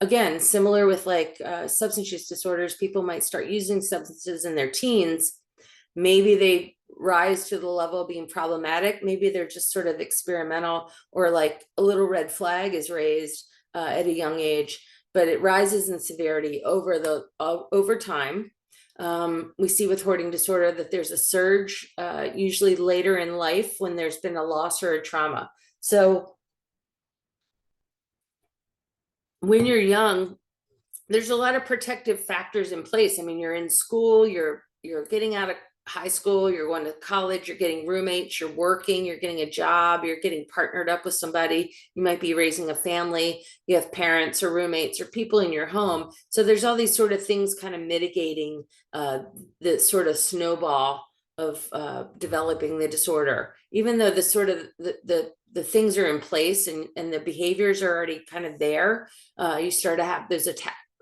again, similar with like substance use disorders, people might start using substances in their teens. Maybe they rise to the level of being problematic. Maybe they're just sort of experimental, or like a little red flag is raised at a young age, but it rises in severity over time. We see with hoarding disorder that there's a surge, usually later in life when there's been a loss or a trauma. So when you're young, there's a lot of protective factors in place. I mean, you're in school, you're getting out of high school, you're going to college, you're getting roommates, you're working, you're getting a job, you're getting partnered up with somebody, you might be raising a family, you have parents or roommates or people in your home. So there's all these sort of things kind of mitigating the sort of snowball of developing the disorder, even though the sort of the things are in place and the behaviors are already kind of there. You start to have those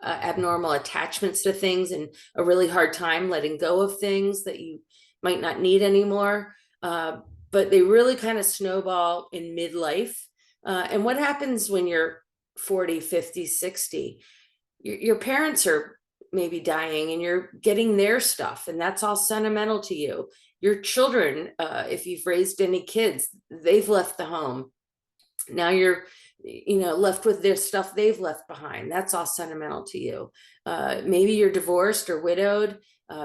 abnormal attachments to things and a really hard time letting go of things that you might not need anymore. But they really kind of snowball in midlife. And what happens when you're 40, 50, 60? Your parents are maybe dying and you're getting their stuff, and that's all sentimental to you. Your children, if you've raised any kids, they've left the home. Now you're, you know, left with their stuff they've left behind. That's all sentimental to you. Maybe you're divorced or widowed.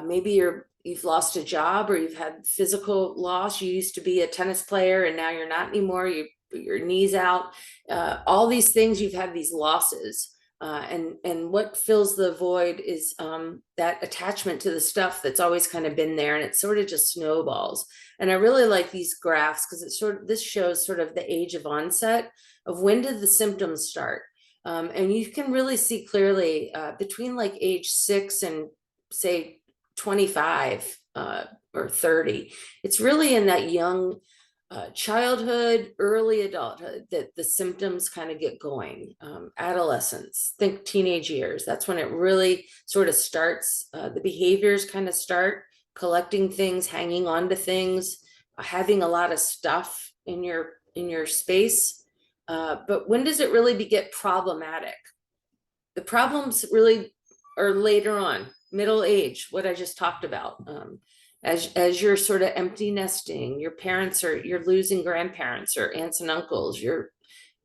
Maybe you've lost a job, or you've had physical loss. You used to be a tennis player and now you're not anymore. Your knee's out. All these things, you've had these losses. And what fills the void is that attachment to the stuff that's always kind of been there, and it sort of just snowballs. And I really like these graphs because this shows sort of the age of onset of when did the symptoms start. And you can really see clearly between like age 6 and say 25 or 30. It's really in that young childhood, early adulthood that the symptoms kind of get going. Adolescence, think teenage years. That's when it really sort of starts. The behaviors kind of start, collecting things, hanging on to things, having a lot of stuff in your space. But when does it really get problematic? The problems really are later on, middle age, what I just talked about. As you're sort of empty nesting, you're losing grandparents or aunts and uncles, you're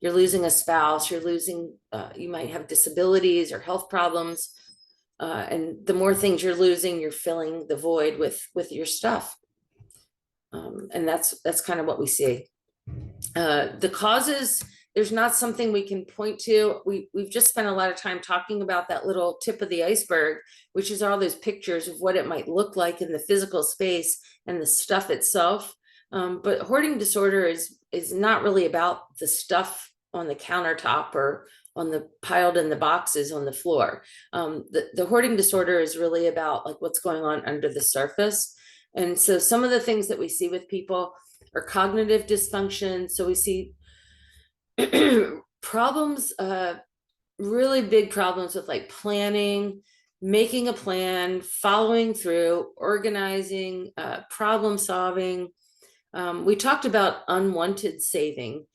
losing a spouse, you might have disabilities or health problems. And the more things you're losing, you're filling the void with your stuff. And that's kind of what we see. The causes, there's not something we can point to. We've just spent a lot of time talking about that little tip of the iceberg, which is all those pictures of what it might look like in the physical space and the stuff itself. But hoarding disorder is not really about the stuff on the countertop or on the piled in the boxes on the floor. The hoarding disorder is really about like what's going on under the surface. And so some of the things that we see with people are cognitive dysfunction. So we see problems, really big problems with like planning, making a plan, following through, organizing, problem solving. We talked about unwanted saving,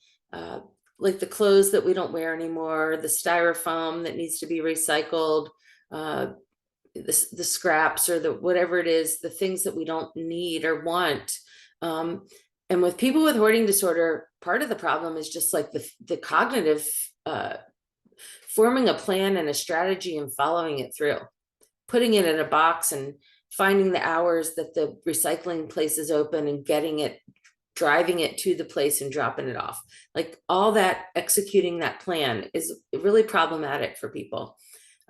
like the clothes that we don't wear anymore, the styrofoam that needs to be recycled, the scraps or whatever it is, the things that we don't need or want. And with people with hoarding disorder, part of the problem is just like the cognitive, forming a plan and a strategy and following it through, putting it in a box and finding the hours that the recycling place is open and getting it, driving it to the place and dropping it off. Like all that, executing that plan is really problematic for people.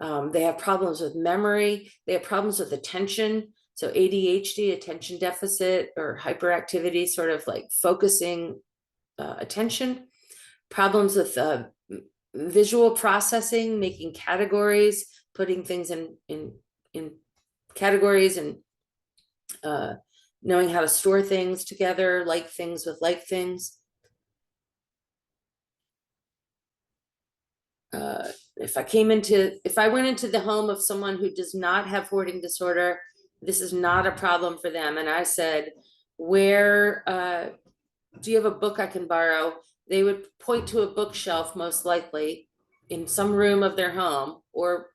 They have problems with memory. They have problems with attention. So ADHD, attention deficit or hyperactivity, sort of like focusing attention. Problems with visual processing, making categories, putting things in categories, and knowing how to store things together, like things with like things. If I went into the home of someone who does not have hoarding disorder, this is not a problem for them. And I said, where, do you have a book I can borrow? They would point to a bookshelf, most likely in some room of their home, or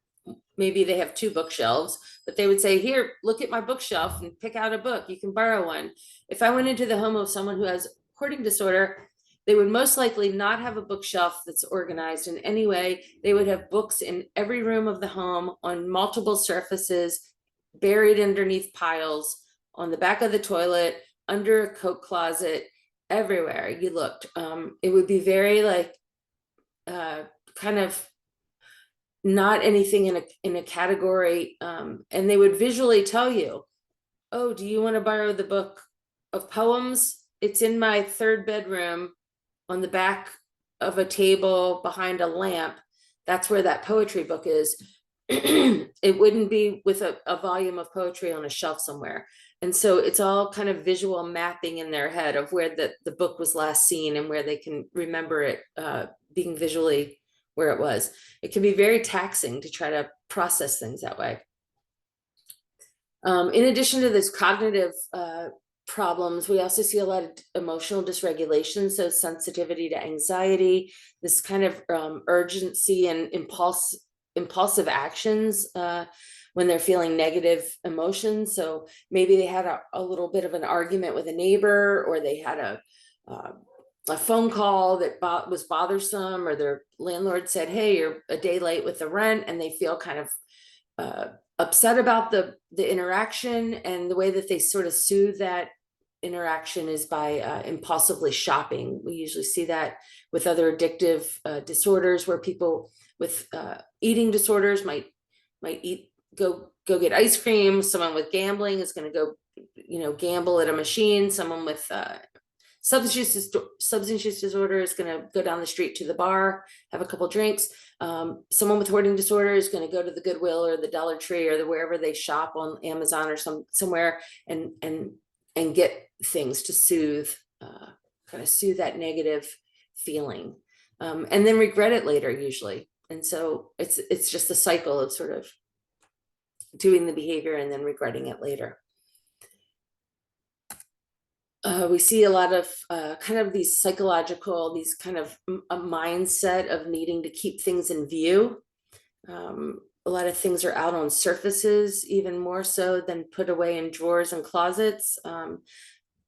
maybe they have 2 bookshelves, but they would say, here, look at my bookshelf and pick out a book. You can borrow one. If I went into the home of someone who has hoarding disorder, they would most likely not have a bookshelf that's organized in any way. They would have books in every room of the home on multiple surfaces, buried underneath piles, on the back of the toilet, under a coat closet, everywhere you looked. It would be very like kind of not anything in a category, and they would visually tell you, oh, do you want to borrow the book of poems? It's in my 3rd bedroom on the back of a table behind a lamp. That's where that poetry book is. It wouldn't be with a volume of poetry on a shelf somewhere. And so it's all kind of visual mapping in their head of where the book was last seen and where they can remember it being visually where it was. It can be very taxing to try to process things that way. In addition to this cognitive problems, we also see a lot of emotional dysregulation, so sensitivity to anxiety, this kind of urgency and impulsive actions when they're feeling negative emotions. So maybe they had a little bit of an argument with a neighbor, or they had a phone call that was bothersome, or their landlord said, hey, you're a day late with the rent, and they feel kind of upset about the interaction. And the way that they sort of soothe that interaction is by impulsively shopping. We usually see that with other addictive disorders, where people with eating disorders might go get ice cream. Someone with gambling is going to go, gamble at a machine. Someone with substance use disorder is going to go down the street to the bar, have a couple drinks. Someone with hoarding disorder is going to go to the Goodwill or the Dollar Tree or wherever they shop on Amazon or somewhere and get things to soothe that negative feeling, and then regret it later usually. And so it's just a cycle of sort of doing the behavior and then regretting it later. We see a lot of kind of these psychological, these kind of a mindset of needing to keep things in view. A lot of things are out on surfaces, even more so than put away in drawers and closets.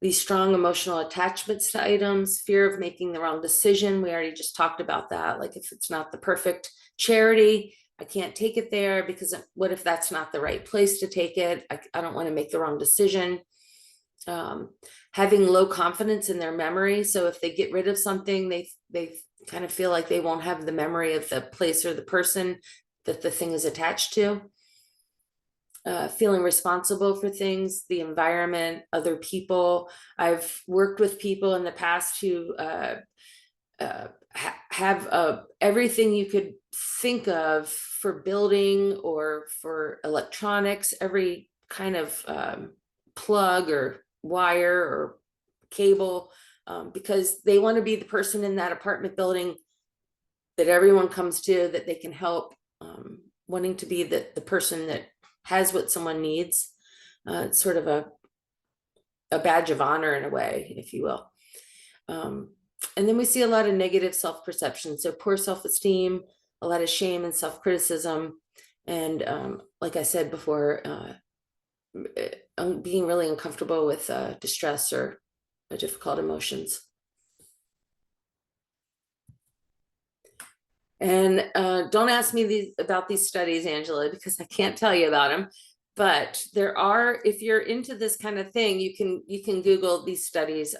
These strong emotional attachments to items, fear of making the wrong decision. We already just talked about that. Like, if it's not the perfect charity, I can't take it there because what if that's not the right place to take it? I don't want to make the wrong decision. Having low confidence in their memory. So if they get rid of something, they kind of feel like they won't have the memory of the place or the person that the thing is attached to. Feeling responsible for things, the environment, other people. I've worked with people in the past who have everything you could think of for building or for electronics, every kind of plug or wire or cable, because they want to be the person in that apartment building that everyone comes to, that they can help, wanting to be the person that has what someone needs. It's sort of a badge of honor in a way, if you will. And then we see a lot of negative self-perception. So poor self-esteem, a lot of shame and self-criticism. And like I said before, being really uncomfortable with distress or difficult emotions. And don't ask me about these studies, Angela, because I can't tell you about them. But there are, if you're into this kind of thing, you can Google these studies.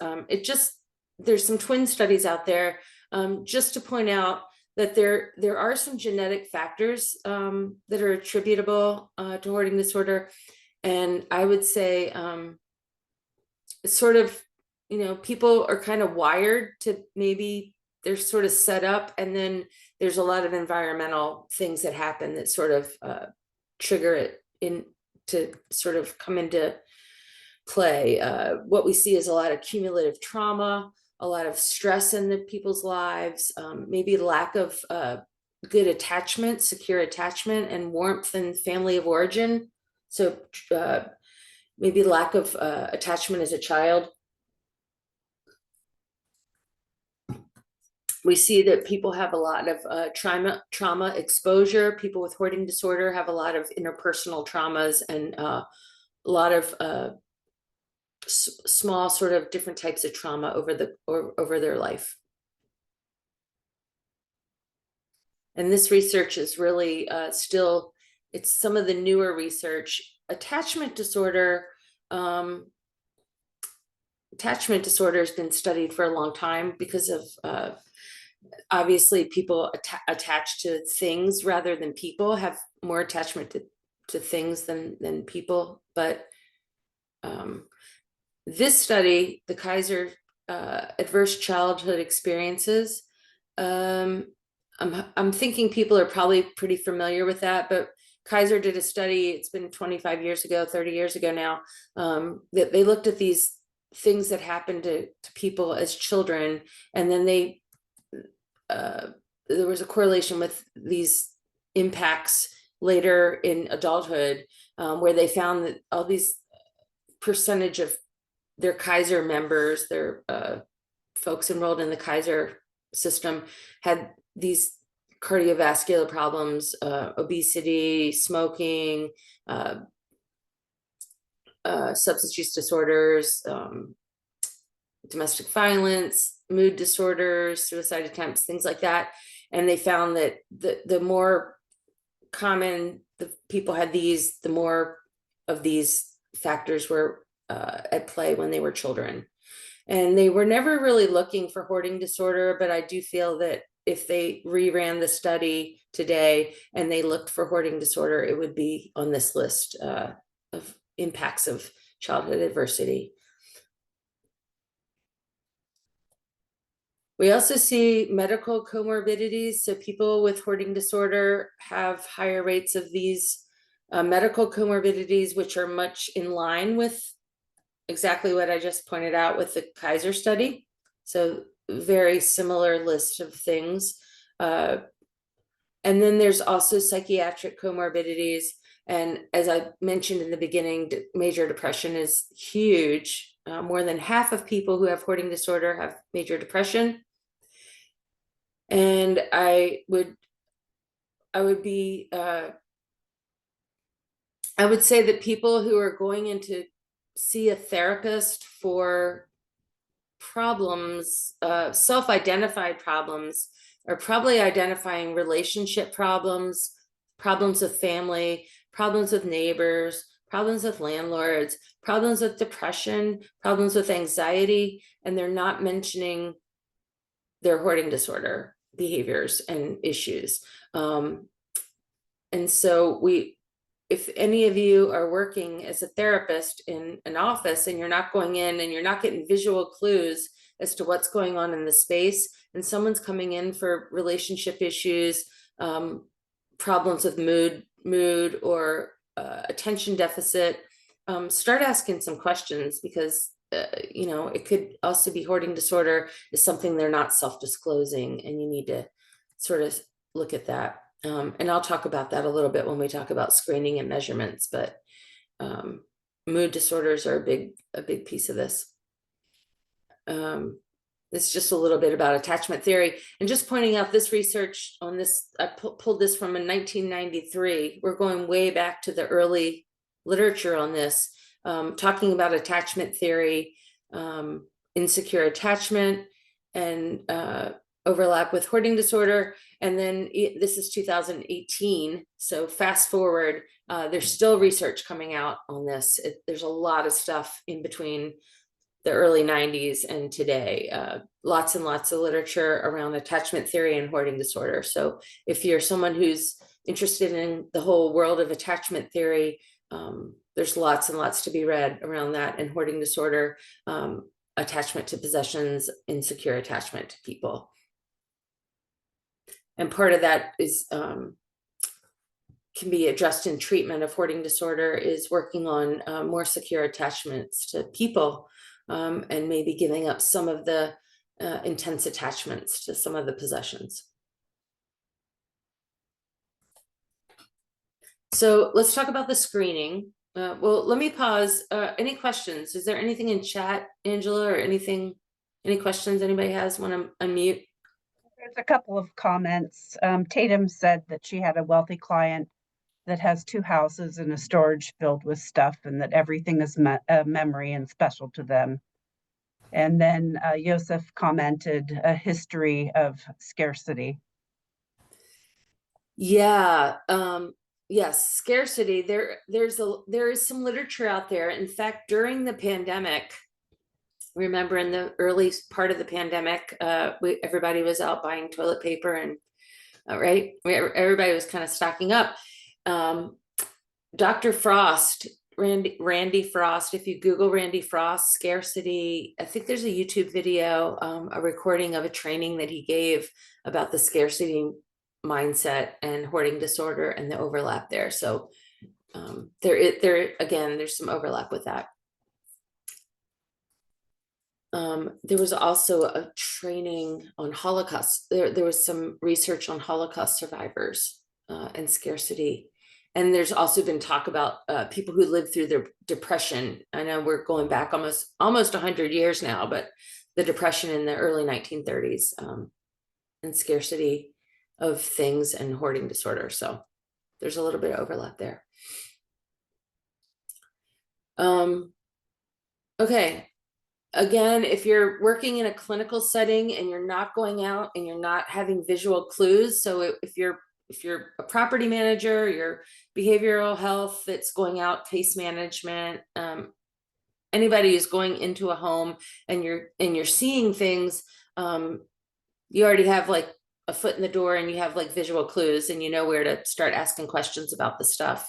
There's some twin studies out there, just to point out that there are some genetic factors that are attributable to hoarding disorder. And I would say it's sort of, people are kind of wired to maybe they're sort of set up, and then there's a lot of environmental things that happen that sort of trigger it in to sort of come into play. What we see is a lot of cumulative trauma, a lot of stress in the people's lives, maybe lack of good attachment, secure attachment, and warmth in family of origin. So maybe lack of attachment as a child. We see that people have a lot of trauma exposure. People with hoarding disorder have a lot of interpersonal traumas and a lot of small sort of different types of trauma over their life. And this research is really still, it's some of the newer research. Attachment disorder has been studied for a long time because of obviously people attached to things rather than people, have more attachment to things than people. But this study, the Kaiser adverse childhood experiences, I'm thinking people are probably pretty familiar with that, but Kaiser did a study, it's been 25 years ago, 30 years ago now, that they looked at these things that happened to people as children, and then there was a correlation with these impacts later in adulthood, where they found that all these percentage of their Kaiser members, their folks enrolled in the Kaiser system, had these cardiovascular problems, obesity, smoking, substance use disorders, domestic violence, mood disorders, suicide attempts, things like that. And they found that the more common the people had these, the more of these factors were at play when they were children. And they were never really looking for hoarding disorder, but I do feel that if they reran the study today and they looked for hoarding disorder, it would be on this list of impacts of childhood adversity. We also see medical comorbidities. So people with hoarding disorder have higher rates of these medical comorbidities, which are much in line with exactly what I just pointed out with the Kaiser study. So very similar list of things. And then there's also psychiatric comorbidities. And as I mentioned in the beginning, major depression is huge. More than half of people who have hoarding disorder have major depression. And I would say that people who are going in to see a therapist for problems, self-identified problems, are probably identifying relationship problems, problems with family, problems with neighbors, problems with landlords, problems with depression, problems with anxiety, and they're not mentioning their hoarding disorder behaviors and issues. And so if any of you are working as a therapist in an office and you're not going in and you're not getting visual clues as to what's going on in the space, and someone's coming in for relationship issues, problems with mood or attention deficit, start asking some questions, because it could also be hoarding disorder is something they're not self-disclosing, and you need to sort of look at that. And I'll talk about that a little bit when we talk about screening and measurements, but mood disorders are a big piece of this. It's just a little bit about attachment theory, and just pointing out this research on this, I pulled this from in 1993. We're going way back to the early literature on this, talking about attachment theory, insecure attachment, and overlap with hoarding disorder. And then this is 2018. So fast forward, there's still research coming out on this. There's a lot of stuff in between the early 90s and today, lots and lots of literature around attachment theory and hoarding disorder. So if you're someone who's interested in the whole world of attachment theory, there's lots and lots to be read around that, and hoarding disorder, attachment to possessions, insecure attachment to people. And part of that is can be addressed in treatment of hoarding disorder, is working on more secure attachments to people, and maybe giving up some of the intense attachments to some of the possessions. So let's talk about the screening. Well, let me pause. Any questions? Is there anything in chat, Angela, or anything, any questions anybody has? Want to unmute? There's a couple of comments. Tatum said that she had a wealthy client that has 2 houses and a storage filled with stuff, and that everything is a memory and special to them. And then Yosef commented a history of scarcity. Yeah. Yes, scarcity. There is some literature out there. In fact, during the pandemic, remember in the early part of the pandemic, everybody was out buying toilet paper and right, everybody was kind of stocking up. Dr. Frost, Randy Frost, if you Google Randy Frost scarcity, I think there's a YouTube video, a recording of a training that he gave about the scarcity mindset and hoarding disorder and the overlap there. So there again, there's some overlap with that. There was also a training on Holocaust. There was some research on Holocaust survivors and scarcity. And there's also been talk about people who lived through their depression. I know we're going back almost 100 years now, but the depression in the early 1930s and scarcity of things and hoarding disorder. So there's a little bit of overlap there. Okay. Again, if you're working in a clinical setting and you're not going out and you're not having visual clues, so if you're a property manager, your behavioral health that's going out, case management, anybody who's going into a home and you're seeing things, you already have like a foot in the door and you have like visual clues and you know where to start asking questions about the stuff.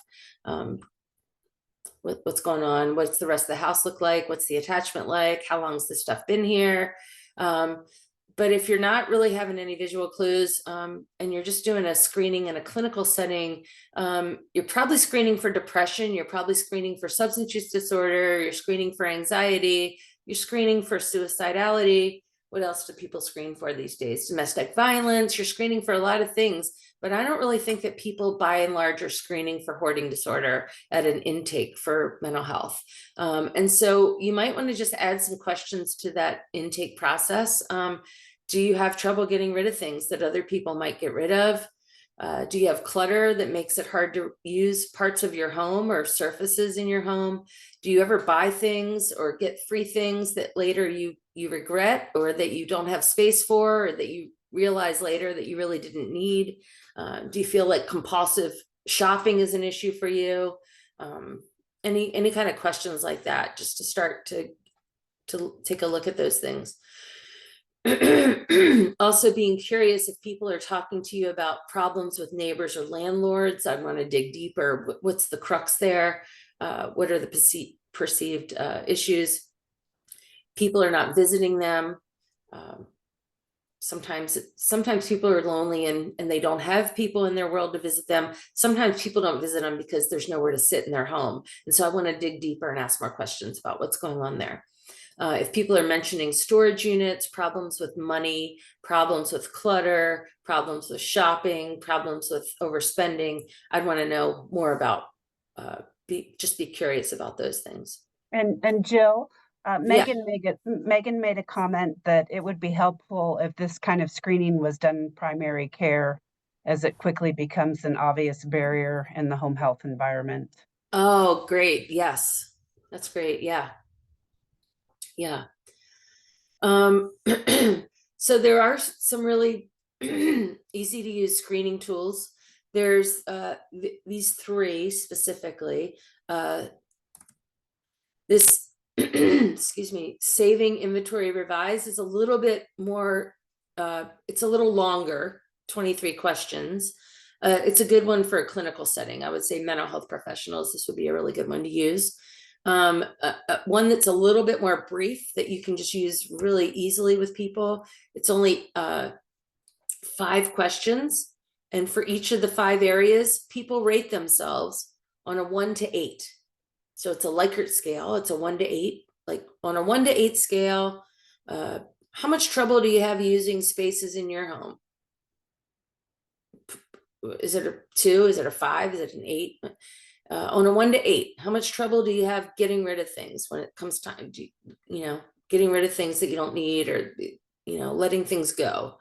What's going on? What's the rest of the house look like? What's the attachment like? How long's this stuff been here? But if you're not really having any visual clues and you're just doing a screening in a clinical setting, you're probably screening for depression. You're probably screening for substance use disorder. You're screening for anxiety. You're screening for suicidality. What else do people screen for these days? Domestic violence. You're screening for a lot of things. But I don't really think that people by and large are screening for hoarding disorder at an intake for mental health. And so you might want to just add some questions to that intake process. Do you have trouble getting rid of things that other people might get rid of? Do you have clutter that makes it hard to use parts of your home or surfaces in your home? Do you ever buy things or get free things that later you regret, or that you don't have space for, or that you realize later that you really didn't need? Do you feel like compulsive shopping is an issue for you? Any kind of questions like that, just to start to take a look at those things. Also being curious if people are talking to you about problems with neighbors or landlords. I want to dig deeper. What's the crux there? What are the perceived issues? People are not visiting them. Sometimes people are lonely and they don't have people in their world to visit them. Sometimes people don't visit them because there's nowhere to sit in their home. And so I want to dig deeper and ask more questions about what's going on there. If people are mentioning storage units, problems with money, problems with clutter, problems with shopping, problems with overspending, I'd want to know more about, just be curious about those things. And Jill, Megan made a comment that it would be helpful if this kind of screening was done in primary care, as it quickly becomes an obvious barrier in the home health environment. Oh, great. Yes, that's great. Yeah. Yeah. So there are some really easy to use screening tools. There's these 3 specifically. This, excuse me, saving inventory revise is a little bit more, it's a little longer, 23 questions. It's a good one for a clinical setting. I would say mental health professionals, this would be a really good one to use. One that's a little bit more brief that you can just use really easily with people. It's only 5 questions. And for each of the 5 areas, people rate themselves on a 1 to 8. So it's a Likert scale. It's a 1 to 8. Like on a 1 to 8 scale, how much trouble do you have using spaces in your home? Is it a 2? Is it a 5? Is it an 8? On a 1 to 8, how much trouble do you have getting rid of things when it comes time to, getting rid of things that you don't need, or, letting things go?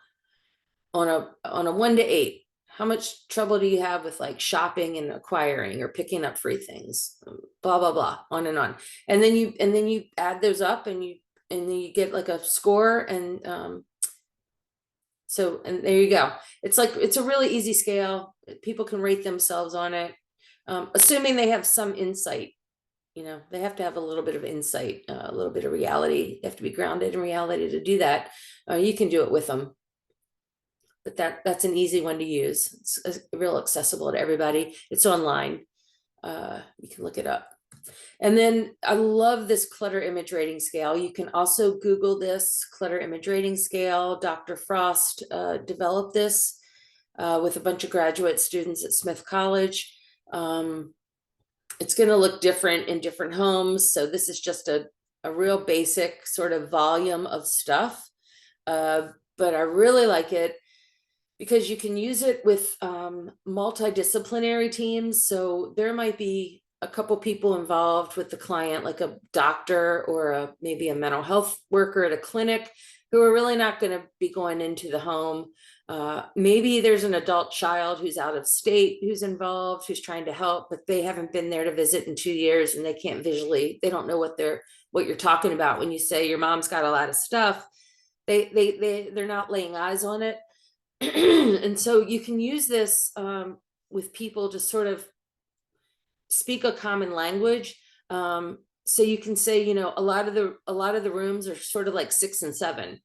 On a 1 to 8, how much trouble do you have with like shopping and acquiring or picking up free things? Blah, blah, blah, on and on. And then you add those up and then you get like a score. And and there you go. It's a really easy scale. People can rate themselves on it. Assuming they have some insight, they have to have a little bit of insight, a little bit of reality. They have to be grounded in reality to do that. You can do it with them, but that's an easy one to use. It's real accessible to everybody. It's online. You can look it up. And then I love this clutter image rating scale. You can also Google this clutter image rating scale. Dr. Frost developed this with a bunch of graduate students at Smith College. It's going to look different in different homes. So this is just a real basic sort of volume of stuff. But I really like it because you can use it with multidisciplinary teams. So there might be a couple people involved with the client, like a doctor or maybe a mental health worker at a clinic, who are really not going to be going into the home. Maybe there's an adult child who's out of state, who's involved, who's trying to help, but they haven't been there to visit in 2 years, and they can't visually, they don't know what you're talking about when you say your mom's got a lot of stuff. They're not laying eyes on it. And so you can use this with people to sort of speak a common language. So you can say, a lot of the rooms are sort of like 6 and 7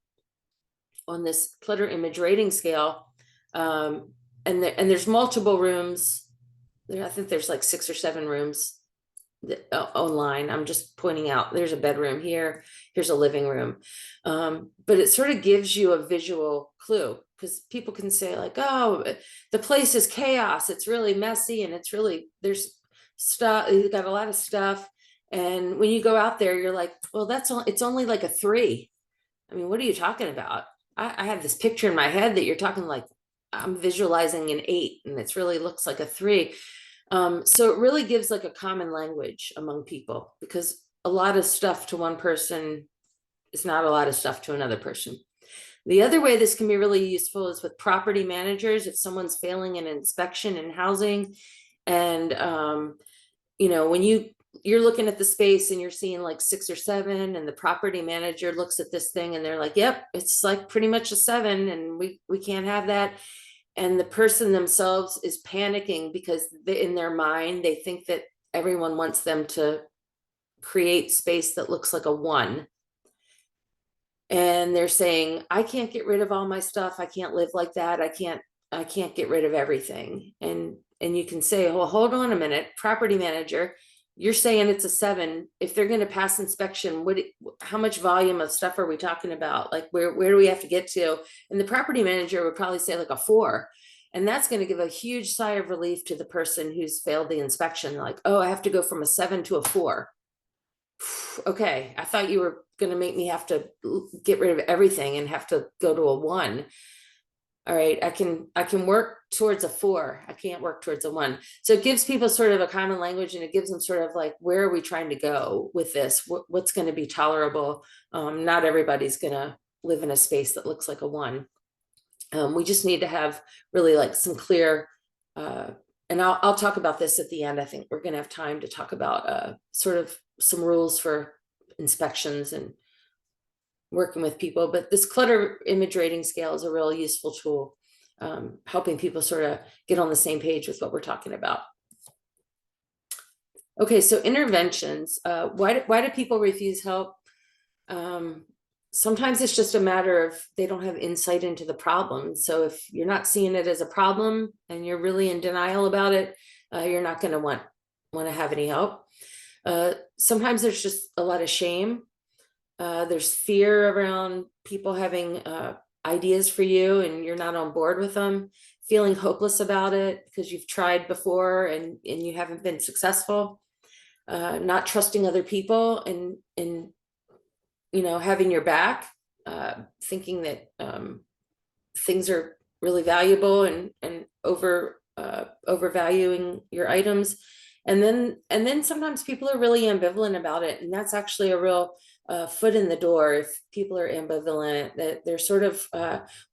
on this clutter image rating scale. And there's multiple rooms. I think there's like 6 or 7 rooms online. I'm just pointing out there's a bedroom here, here's a living room. But it sort of gives you a visual clue, because people can say like, oh, the place is chaos. It's really messy, and there's stuff, you've got a lot of stuff. And when you go out there, you're like, well, it's only like a 3. I mean, what are you talking about? I have this picture in my head that you're talking like, I'm visualizing an 8, and it really looks like a 3. So it really gives like a common language among people, because a lot of stuff to one person is not a lot of stuff to another person. The other way this can be really useful is with property managers. If someone's failing an inspection in housing, and when you're looking at the space and you're seeing like 6 or 7, and the property manager looks at this thing and they're like, yep, it's like pretty much a 7, and we can't have that. And the person themselves is panicking because in their mind, they think that everyone wants them to create space that looks like a 1. And they're saying, I can't get rid of all my stuff. I can't live like that. I can't get rid of everything. And you can say, well, hold on a minute, property manager, you're saying it's a 7. If they're going to pass inspection, how much volume of stuff are we talking about? Like, where do we have to get to? And the property manager would probably say like a 4. And that's going to give a huge sigh of relief to the person who's failed the inspection. Like, oh, I have to go from a 7 to a 4. Okay, I thought you were going to make me have to get rid of everything and have to go to a 1. All right, I can work towards a 4. I can't work towards a 1. So it gives people sort of a common language, and it gives them sort of like, where are we trying to go with this? What's going to be tolerable? Not everybody's going to live in a space that looks like a 1. We just need to have really like some clear, and I'll talk about this at the end. I think we're going to have time to talk about sort of some rules for inspections and working with people. But this clutter image rating scale is a real useful tool, helping people sort of get on the same page with what we're talking about. Okay, so interventions. Why do people refuse help? Sometimes it's just a matter of they don't have insight into the problem. So if you're not seeing it as a problem and you're really in denial about it, you're not going to want to have any help. Sometimes there's just a lot of shame. There's fear around people having ideas for you and you're not on board with them, feeling hopeless about it because you've tried before and you haven't been successful, not trusting other people and you know, having your back, thinking that things are really valuable and overvaluing your items. And then sometimes people are really ambivalent about it. And that's actually a real foot in the door. If people are ambivalent, that they're sort of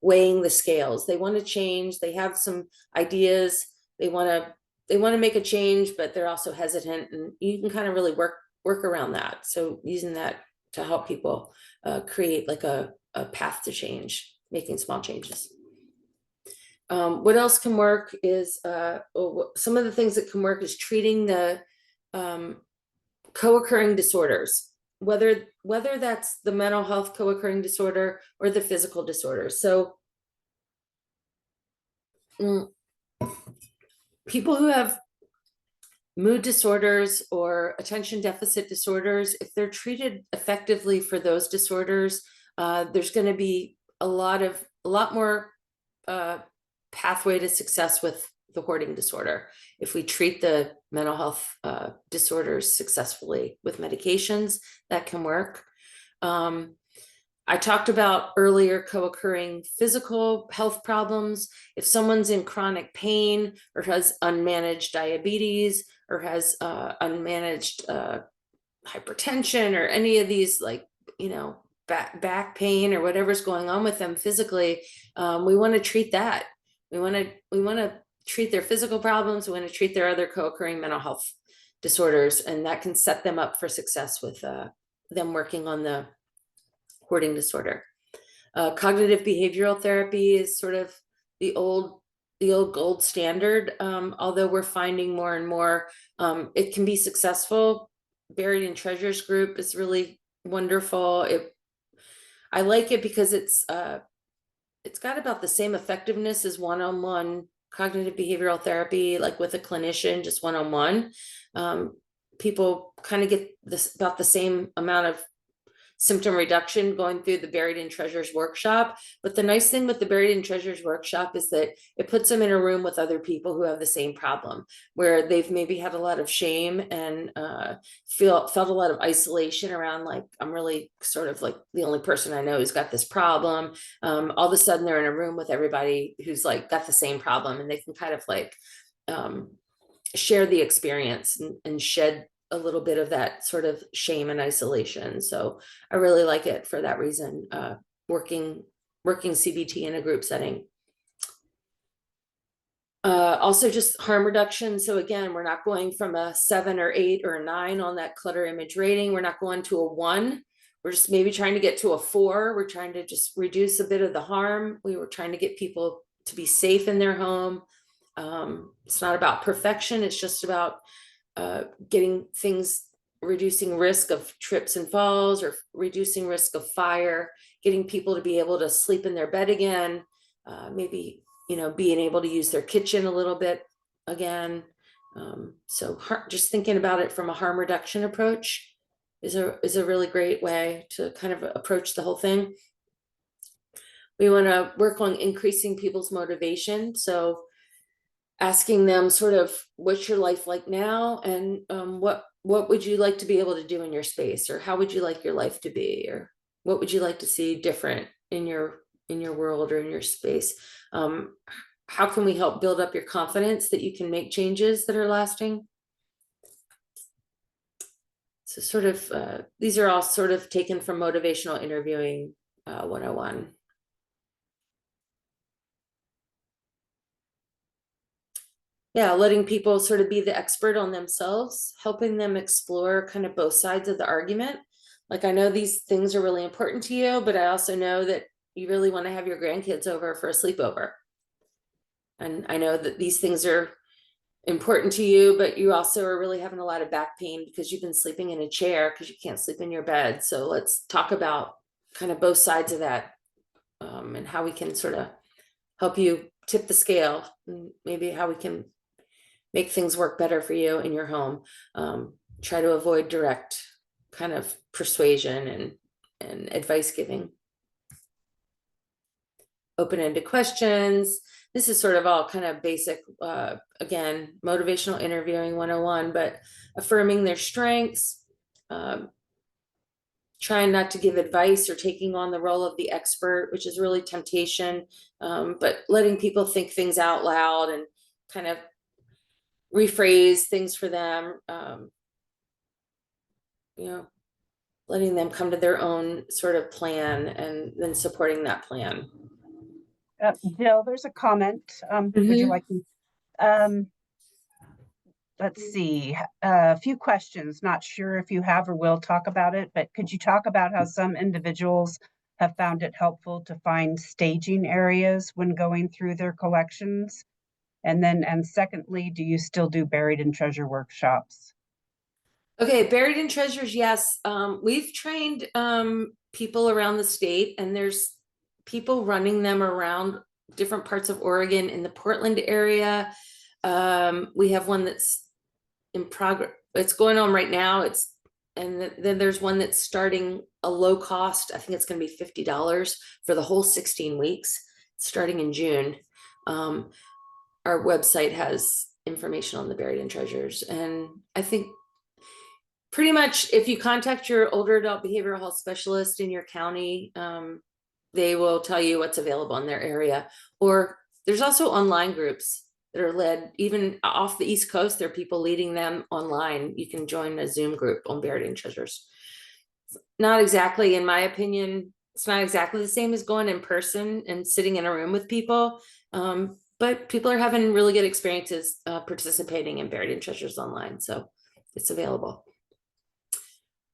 weighing the scales. They want to change. They have some ideas. They want to make a change, but they're also hesitant. And you can kind of really work around that. So using that to help people create like a path to change, making small changes. What else can work is some of the things that can work is treating the co-occurring disorders, whether that's the mental health co-occurring disorder or the physical disorder. So people who have mood disorders or attention deficit disorders, if they're treated effectively for those disorders, there's going to be a lot more pathway to success with the hoarding disorder. If we treat the mental health disorders successfully with medications, that can work. I talked about earlier co-occurring physical health problems. If someone's in chronic pain or has unmanaged diabetes or has unmanaged hypertension or any of these, like, you know, back pain or whatever's going on with them physically, we want to treat that. We want to treat their physical problems. We want to treat their other co-occurring mental health disorders, and that can set them up for success with them working on the hoarding disorder. Cognitive behavioral therapy is sort of the old gold standard, although we're finding more and more it can be successful. Buried in Treasures group is really wonderful. I like it because it's got about the same effectiveness as one-on-one cognitive behavioral therapy, like with a clinician, just one-on-one. People kind of get about the same amount of symptom reduction going through the Buried in Treasures workshop. But the nice thing with the Buried in Treasures workshop is that it puts them in a room with other people who have the same problem, where they've maybe had a lot of shame and felt a lot of isolation around, like, I'm really sort of like the only person I know who's got this problem. All of a sudden they're in a room with everybody who's like got the same problem, and they can kind of like share the experience and shed a little bit of that sort of shame and isolation. So I really like it for that reason, working CBT in a group setting. Also just harm reduction. So again, we're not going from a 7 or 8 or a 9 on that clutter image rating. We're not going to a 1. We're just maybe trying to get to a 4. We're trying to just reduce a bit of the harm. We were trying to get people to be safe in their home. It's not about perfection. It's just about getting things, reducing risk of trips and falls, or reducing risk of fire, getting people to be able to sleep in their bed again, maybe, you know, being able to use their kitchen a little bit again. So just thinking about it from a harm reduction approach is a really great way to kind of approach the whole thing. We want to work on increasing people's motivation. So asking them sort of, what's your life like now, and what would you like to be able to do in your space, or how would you like your life to be, or what would you like to see different in your world or in your space. How can we help build up your confidence that you can make changes that are lasting? So sort of these are all sort of taken from Motivational Interviewing 101. Yeah, letting people sort of be the expert on themselves, helping them explore kind of both sides of the argument. Like, I know these things are really important to you, but I also know that you really want to have your grandkids over for a sleepover. And I know that these things are important to you, but you also are really having a lot of back pain because you've been sleeping in a chair because you can't sleep in your bed. So let's talk about kind of both sides of that, and how we can sort of help you tip the scale, and maybe how we can make things work better for you in your home. Try to avoid direct kind of persuasion and advice giving. open-ended questions. This is sort of all kind of basic, again, motivational interviewing 101, but affirming their strengths, trying not to give advice or taking on the role of the expert, which is really temptation, but letting people think things out loud and kind of rephrase things for them, you know, letting them come to their own sort of plan and then supporting that plan. Jill, there's a comment. Would you like to? Let's see, a few questions. Not sure if you have or will talk about it, but could you talk about how some individuals have found it helpful to find staging areas when going through their collections? And secondly, do you still do buried in treasure workshops? Okay, buried in treasures, yes. We've trained people around the state, and there's people running them around different parts of Oregon in the Portland area. We have one that's in progress. It's going on right now. Then there's one that's starting a low cost. I think it's going to be $50 for the whole 16 weeks, starting in June. Our website has information on the buried in treasures, and I think pretty much if you contact your older adult behavioral health specialist in your county, they will tell you what's available in their area. Or there's also online groups that are led, even off the East Coast, there are people leading them online. You can join a Zoom group on buried in treasures. Not exactly, in my opinion, it's not exactly the same as going in person and sitting in a room with people. But people are having really good experiences participating in buried in treasures online. So it's available.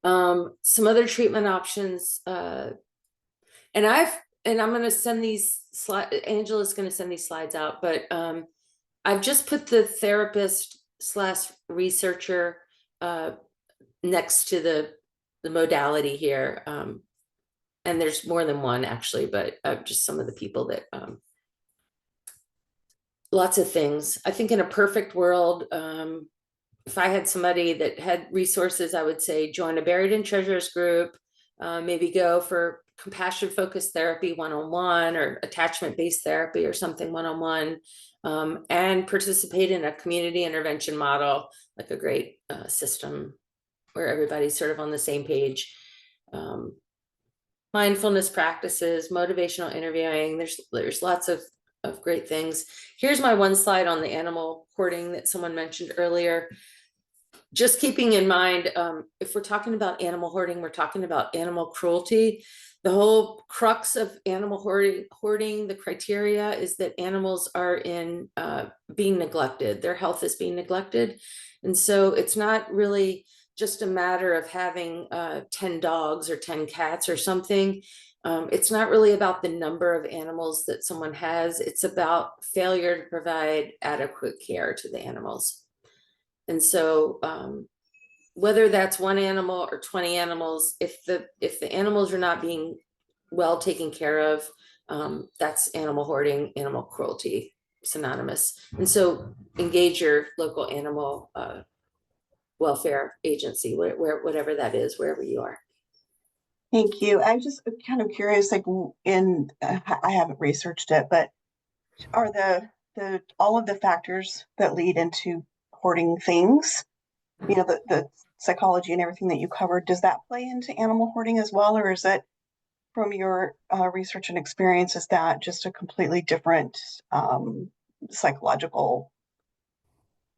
Some other treatment options, and I'm going to send these slides. Angela's going to send these slides out, but I've just put the therapist/researcher next to the modality here. And there's more than one actually, but just some of the people that, lots of things. I think in a perfect world, if I had somebody that had resources, I would say join a buried in treasures group, maybe go for compassion focused therapy 101 or attachment based therapy or something 101, and participate in a community intervention model, like a great system where everybody's sort of on the same page. Mindfulness practices, motivational interviewing, there's lots of great things. Here's my one slide on the animal hoarding that someone mentioned earlier. Just keeping in mind, if we're talking about animal hoarding, we're talking about animal cruelty. The whole crux of animal hoarding, the criteria is that animals are being neglected. Their health is being neglected. And so it's not really just a matter of having 10 dogs or 10 cats or something. It's not really about the number of animals that someone has. It's about failure to provide adequate care to the animals. And so whether that's one animal or 20 animals, if the animals are not being well taken care of, that's animal hoarding, animal cruelty, synonymous. And so engage your local animal welfare agency, whatever that is, wherever you are. Thank you. I'm just kind of curious, like I haven't researched it, but are the all of the factors that lead into hoarding things, you know, the psychology and everything that you covered, does that play into animal hoarding as well? Or is it, from your research and experience, is that just a completely different psychological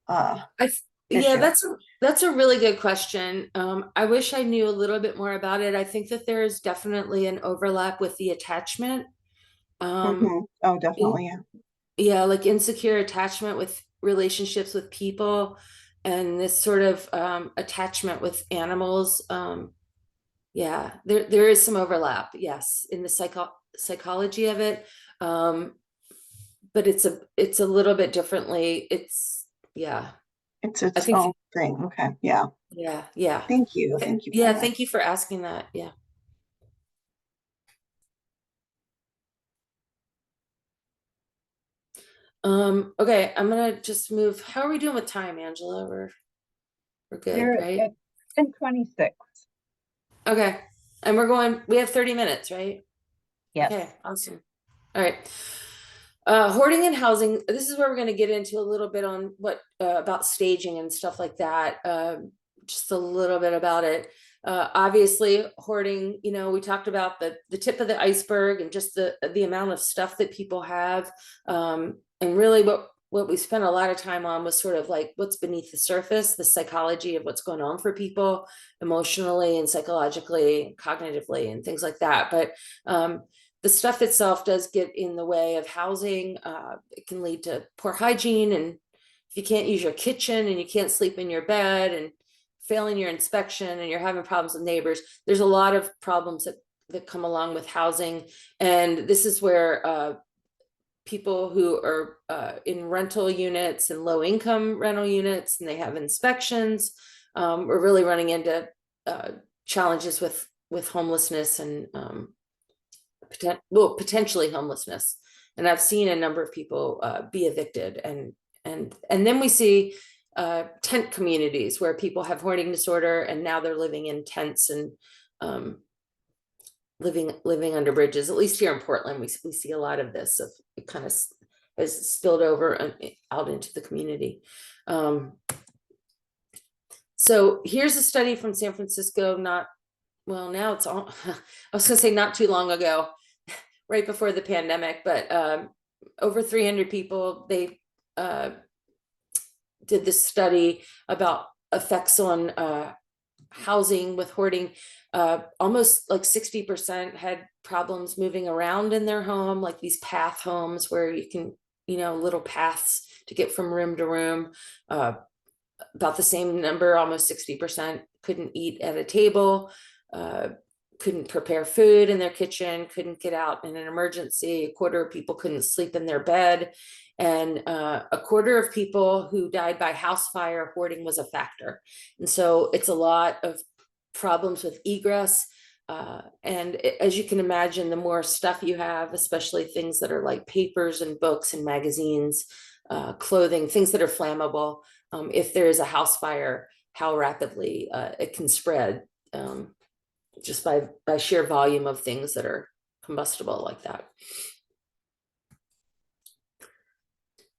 Yeah, issue? that's a really good question. I wish I knew a little bit more about it. I think that there is definitely an overlap with the attachment. Oh, definitely, yeah. Yeah, like insecure attachment with relationships with people, and this sort of attachment with animals. Yeah, there is some overlap, yes, in the psychology of it. But it's a little bit differently. Yeah. It's I its think, own thing. Okay, yeah. yeah. Thank you for Yeah, that. thank you for asking that. Yeah. Okay, I'm gonna just move. How are we doing with time, Angela? We're good, You're right? at 10:26. Okay. And we have 30 minutes, right? Yes. Okay, awesome. All right. Hoarding and housing. This is where we're going to get into a little bit on what about staging and stuff like that. Just a little bit about it. Obviously, hoarding. You know, we talked about the tip of the iceberg and just the amount of stuff that people have. And really, what we spent a lot of time on was sort of like what's beneath the surface, the psychology of what's going on for people emotionally and psychologically, cognitively, and things like that. But the stuff itself does get in the way of housing. It can lead to poor hygiene. And if you can't use your kitchen and you can't sleep in your bed and failing your inspection and you're having problems with neighbors, there's a lot of problems that come along with housing. And this is where people who are in rental units and low income rental units and they have inspections, we're really running into challenges with homelessness and potentially homelessness. And I've seen a number of people be evicted, and then we see tent communities where people have hoarding disorder and now they're living in tents and living under bridges. At least here in Portland, we see a lot of this. It kind of has spilled over out into the community. So here's a study from San Francisco. Now it's all, I was gonna say not too long ago, right before the pandemic, but over 300 people, they did this study about effects on housing with hoarding. Almost like 60% had problems moving around in their home, like these path homes where you can, little paths to get from room to room. About the same number, almost 60% couldn't eat at a table, couldn't prepare food in their kitchen, couldn't get out in an emergency. A quarter of people couldn't sleep in their bed. And a quarter of people who died by house fire, hoarding was a factor. And so it's a lot of problems with egress. And as you can imagine, the more stuff you have, especially things that are like papers and books and magazines, clothing, things that are flammable, if there is a house fire, how rapidly it can spread just by sheer volume of things that are combustible like that.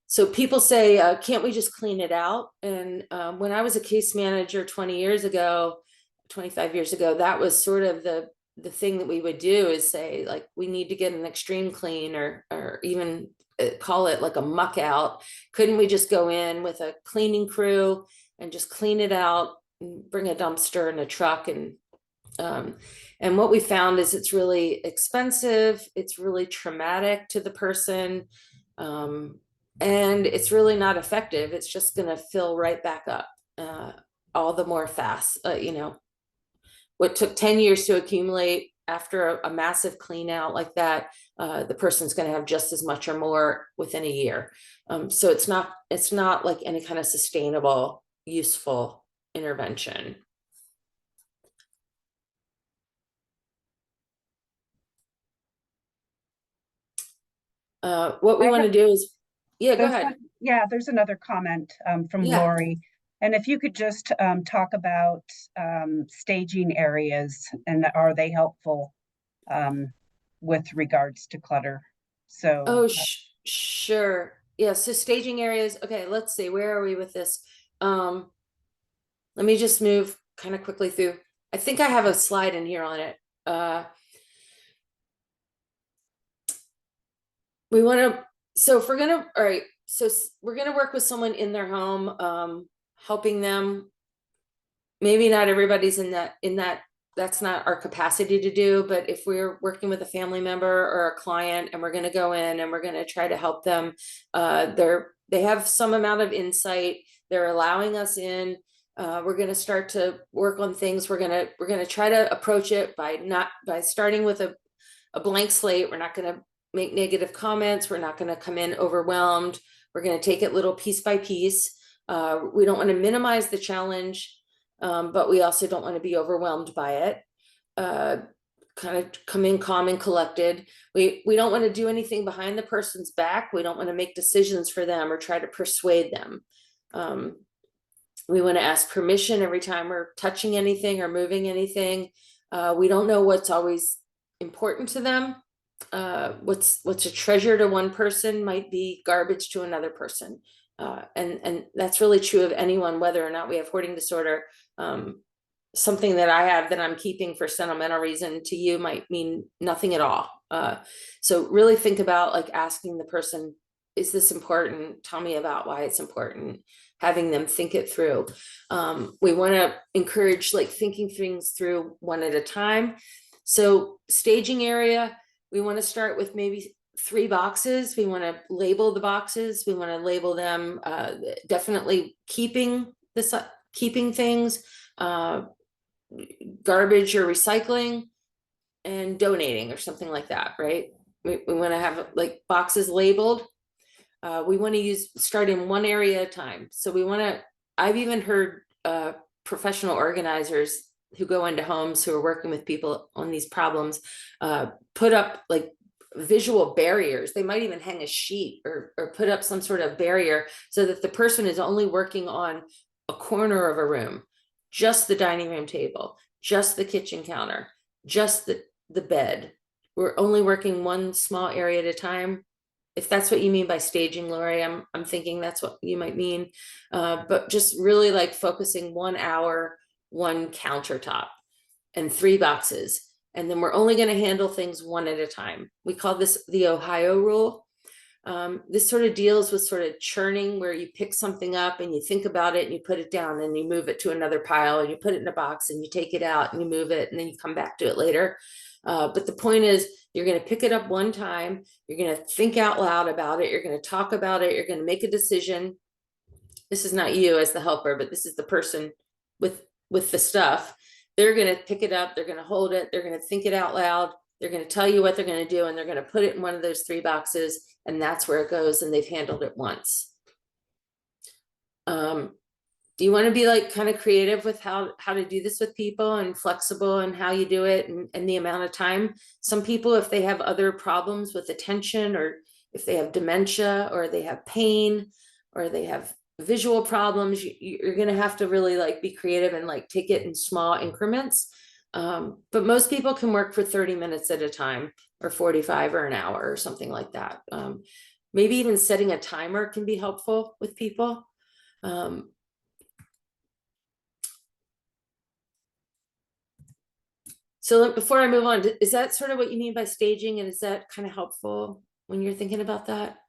So people say, can't we just clean it out? And when I was a case manager 25 years ago, that was sort of the thing that we would do, is say, like, we need to get an extreme clean, or even call it like a muck out. Couldn't we just go in with a cleaning crew and just clean it out and bring a dumpster and a truck? And what we found is it's really expensive, it's really traumatic to the person, and it's really not effective. It's just going to fill right back up all the more fast. What took 10 years to accumulate, after a massive clean out like that, the person's going to have just as much or more within a year. So it's not like any kind of sustainable, useful intervention. What we want to do is, go ahead. There's another comment from Yeah. Lori. And if you could just talk about staging areas, and are they helpful with regards to clutter? So, sure. Yeah, so staging areas. Okay, let's see, where are we with this? Let me just move kind of quickly through. I think I have a slide in here on it. So we're gonna work with someone in their home, helping them. Maybe not everybody's in that, that's not our capacity to do, but if we're working with a family member or a client and we're going to go in and we're going to try to help them, they have some amount of insight, they're allowing us in, we're going to start to work on things. We're going to try to approach it by starting with a blank slate. We're not going to make negative comments. We're not going to come in overwhelmed. We're going to take it little piece by piece. We don't want to minimize the challenge, but we also don't want to be overwhelmed by it. Kind of come in calm and collected. We don't want to do anything behind the person's back. We don't want to make decisions for them or try to persuade them. We want to ask permission every time we're touching anything or moving anything. We don't know what's always important to them. what's a treasure to one person might be garbage to another person. And that's really true of anyone, whether or not we have hoarding disorder. Something that I have that I'm keeping for sentimental reason to you might mean nothing at all. So really think about like asking the person, is this important? Tell me about why it's important, having them think it through. We want to encourage like thinking things through one at a time. So staging area, we want to start with maybe 3 boxes. We want to label the boxes. We want to label them, definitely keeping things, garbage or recycling, and donating or something like that, right? We want to have like boxes labeled. We want to start in one area at a time. So we want to, I've even heard professional organizers who go into homes who are working with people on these problems, put up like visual barriers. They might even hang a sheet or put up some sort of barrier so that the person is only working on a corner of a room, just the dining room table, just the kitchen counter, just the bed. We're only working one small area at a time. If that's what you mean by staging, Lori, I'm thinking that's what you might mean. But just really like focusing 1 hour, 1 countertop and 3 boxes. And then we're only going to handle things one at a time. We call this the Ohio rule. This sort of deals with sort of churning, where you pick something up and you think about it and you put it down and you move it to another pile and you put it in a box and you take it out and you move it and then you come back to it later. But the point is, you're going to pick it up one time. You're going to think out loud about it. You're going to talk about it. You're going to make a decision. This is not you as the helper, but this is the person with the stuff. They're going to pick it up. They're going to hold it. They're going to think it out loud. They're going to tell you what they're going to do, and they're going to put it in one of those 3 boxes, and that's where it goes, and they've handled it once. Do you want to be like kind of creative with how to do this with people, and flexible and how you do it, and the amount of time? Some people, if they have other problems with attention, or if they have dementia, or they have pain, or they have visual problems, you're going to have to really like be creative and like take it in small increments. But most people can work for 30 minutes at a time, or 45, or an hour, or something like that. Maybe even setting a timer can be helpful with people. So before I move on, is that sort of what you mean by staging? And is that kind of helpful when you're thinking about that?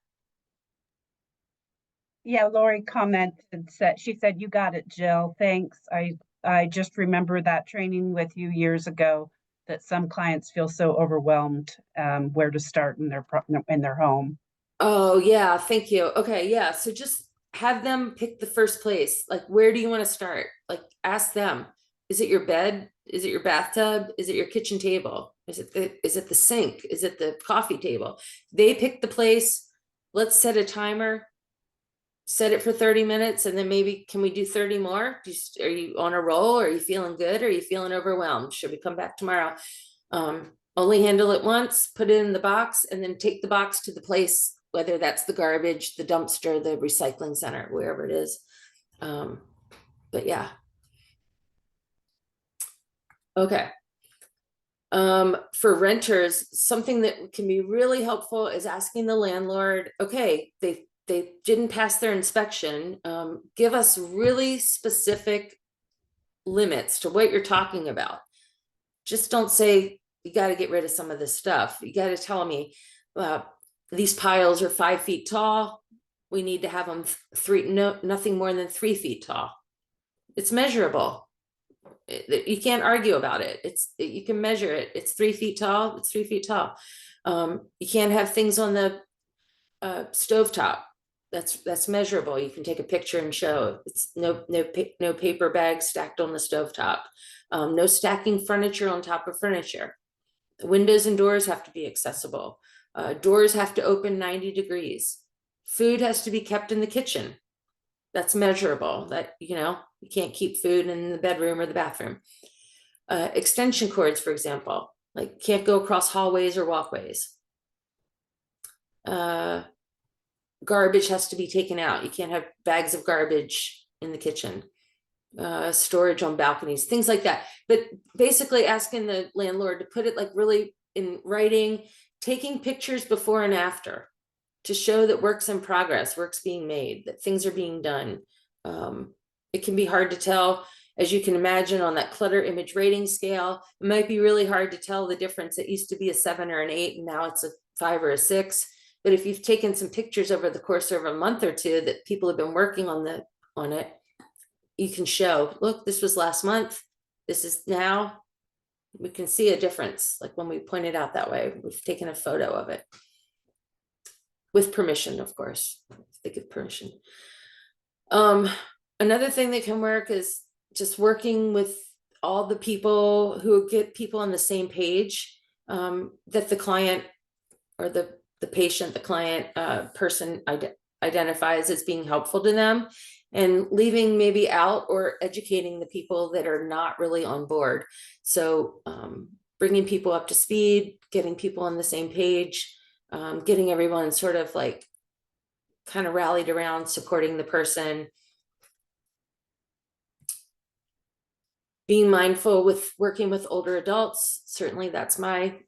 Yeah, Lori commented, she said, "You got it, Jill. Thanks. I just remember that training with you years ago, that some clients feel so overwhelmed where to start in their home." Oh yeah, thank you. Okay, yeah. So just have them pick the first place. Like, where do you want to start? Like, ask them. Is it your bed? Is it your bathtub? Is it your kitchen table? Is it the sink? Is it the coffee table? They pick the place. Let's set a timer. Set it for 30 minutes, and then maybe, can we do 30 more? Are you on a roll? Are you feeling good? Are you feeling overwhelmed? Should we come back tomorrow? Only handle it once, put it in the box, and then take the box to the place, whether that's the garbage, the dumpster, the recycling center, wherever it is. But yeah. Okay. For renters, something that can be really helpful is asking the landlord, okay, they didn't pass their inspection. Give us really specific limits to what you're talking about. Just don't say, you got to get rid of some of this stuff. You got to tell me, these piles are 5 feet tall. We need to have them nothing more than 3 feet tall. It's measurable. You can't argue about it. You can measure it. It's 3 feet tall. It's 3 feet tall. You can't have things on the stovetop. That's measurable. You can take a picture and show. It's no paper bags stacked on the stovetop. No stacking furniture on top of furniture. Windows and doors have to be accessible. Doors have to open 90 degrees. Food has to be kept in the kitchen. That's measurable. That, you can't keep food in the bedroom or the bathroom. Extension cords, for example, like can't go across hallways or walkways. Garbage has to be taken out. You can't have bags of garbage in the kitchen. Storage on balconies, things like that. But basically asking the landlord to put it like really in writing, taking pictures before and after to show that work's in progress, work's being made, that things are being done. It can be hard to tell, as you can imagine, on that clutter image rating scale. It might be really hard to tell the difference. It used to be a 7 or an 8, and now it's a 5 or a 6. But if you've taken some pictures over the course of a month or two that people have been working on it, you can show, look, this was last month, this is now. We can see a difference, like when we point it out that way. We've taken a photo of it. With permission, of course, if they give permission. Another thing that can work is just working with all the people who get people on the same page, that the client or the patient, the client person identifies as being helpful to them, and leaving maybe out or educating the people that are not really on board. So bringing people up to speed, getting people on the same page, getting everyone sort of like kind of rallied around supporting the person. Being mindful with working with older adults. Certainly that's my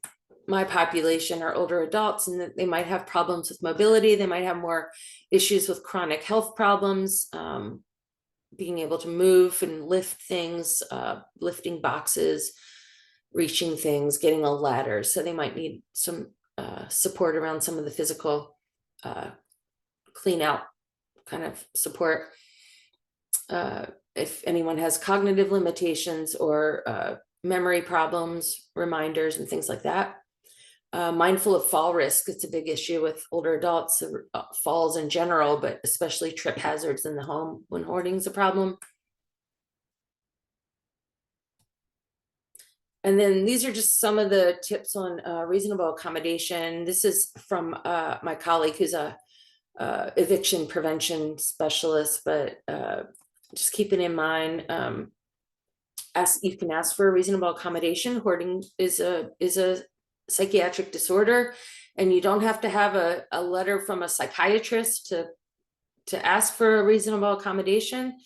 population are older adults, and that they might have problems with mobility. They might have more issues with chronic health problems, being able to move and lift things, lifting boxes, reaching things, getting on ladders. So they might need some support around some of the physical clean out kind of support. If anyone has cognitive limitations or memory problems, reminders and things like that. Mindful of fall risk. It's a big issue with older adults, falls in general, but especially trip hazards in the home when hoarding is a problem. And then these are just some of the tips on reasonable accommodation. This is from my colleague who's a eviction prevention specialist, but just keeping in mind, you can ask for a reasonable accommodation. Hoarding is a psychiatric disorder, and you don't have to have a letter from a psychiatrist to ask for a reasonable accommodation.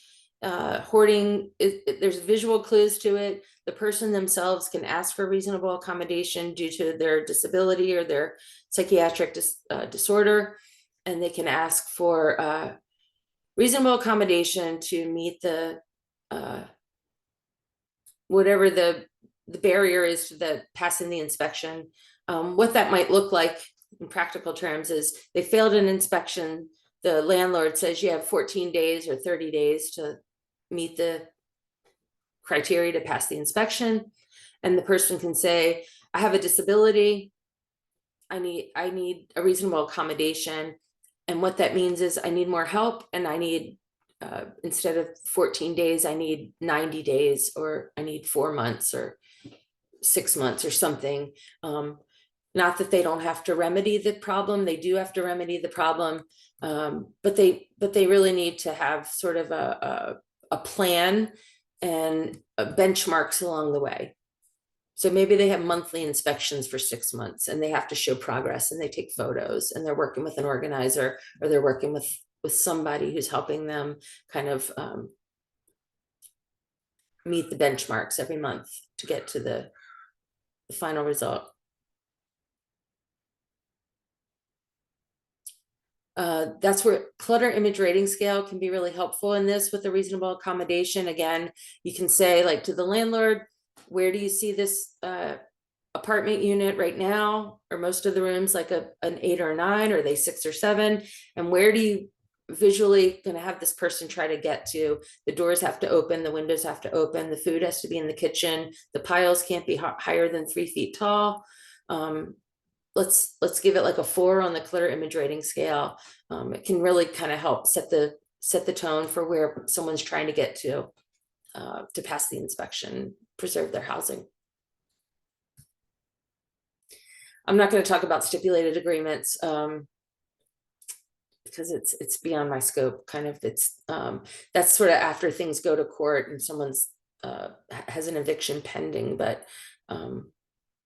Hoarding, there's visual clues to it. The person themselves can ask for reasonable accommodation due to their disability or their psychiatric disorder, and they can ask for reasonable accommodation to meet the whatever the barrier is to the passing the inspection. What that might look like in practical terms is they failed an inspection. The landlord says you have 14 days or 30 days to meet the criteria to pass the inspection. And the person can say, I have a disability. I need a reasonable accommodation. And what that means is I need more help, and I need, instead of 14 days, I need 90 days, or I need 4 months or 6 months or something. Not that they don't have to remedy the problem. They do have to remedy the problem. But they really need to have sort of a plan and benchmarks along the way. So maybe they have monthly inspections for 6 months, and they have to show progress, and they take photos, and they're working with an organizer, or they're working with somebody who's helping them kind of meet the benchmarks every month to get to the final result. That's where clutter image rating scale can be really helpful in this with a reasonable accommodation. Again, you can say, like, to the landlord, where do you see this apartment unit right now? Or most of the rooms like an 8 or a 9, or are they 6 or 7? And where do you visually going to have this person try to get to? The doors have to open, the windows have to open, the food has to be in the kitchen, the piles can't be higher than 3 feet tall. Let's give it like a 4 on the clutter image rating scale. It can really kind of help set the tone for where someone's trying to get to pass the inspection, preserve their housing. I'm not going to talk about stipulated agreements because it's beyond my scope. Kind of, that's sort of after things go to court and someone's has an eviction pending, but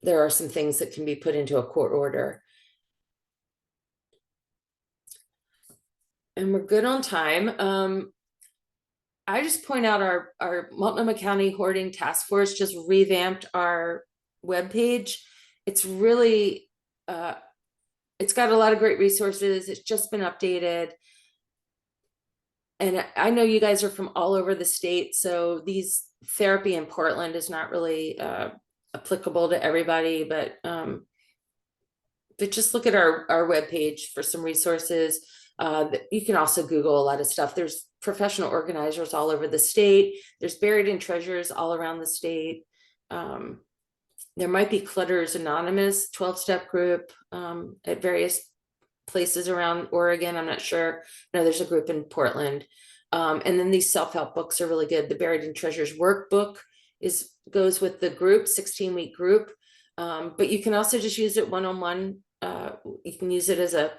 there are some things that can be put into a court order. And we're good on time. I just point out our Multnomah County Hoarding Task Force just revamped our webpage. It's really it's got a lot of great resources. It's just been updated. And I know you guys are from all over the state, so these therapy in Portland is not really applicable to everybody, but just look at our webpage for some resources. You can also Google a lot of stuff. There's professional organizers all over the state. There's buried in treasures all around the state. There might be Clutters Anonymous 12-step group at various places around Oregon. I'm not sure. No, there's a group in Portland. And then these self-help books are really good. The Buried in Treasures workbook goes with the group, 16-week group. But you can also just use it one-on-one. You can use it as a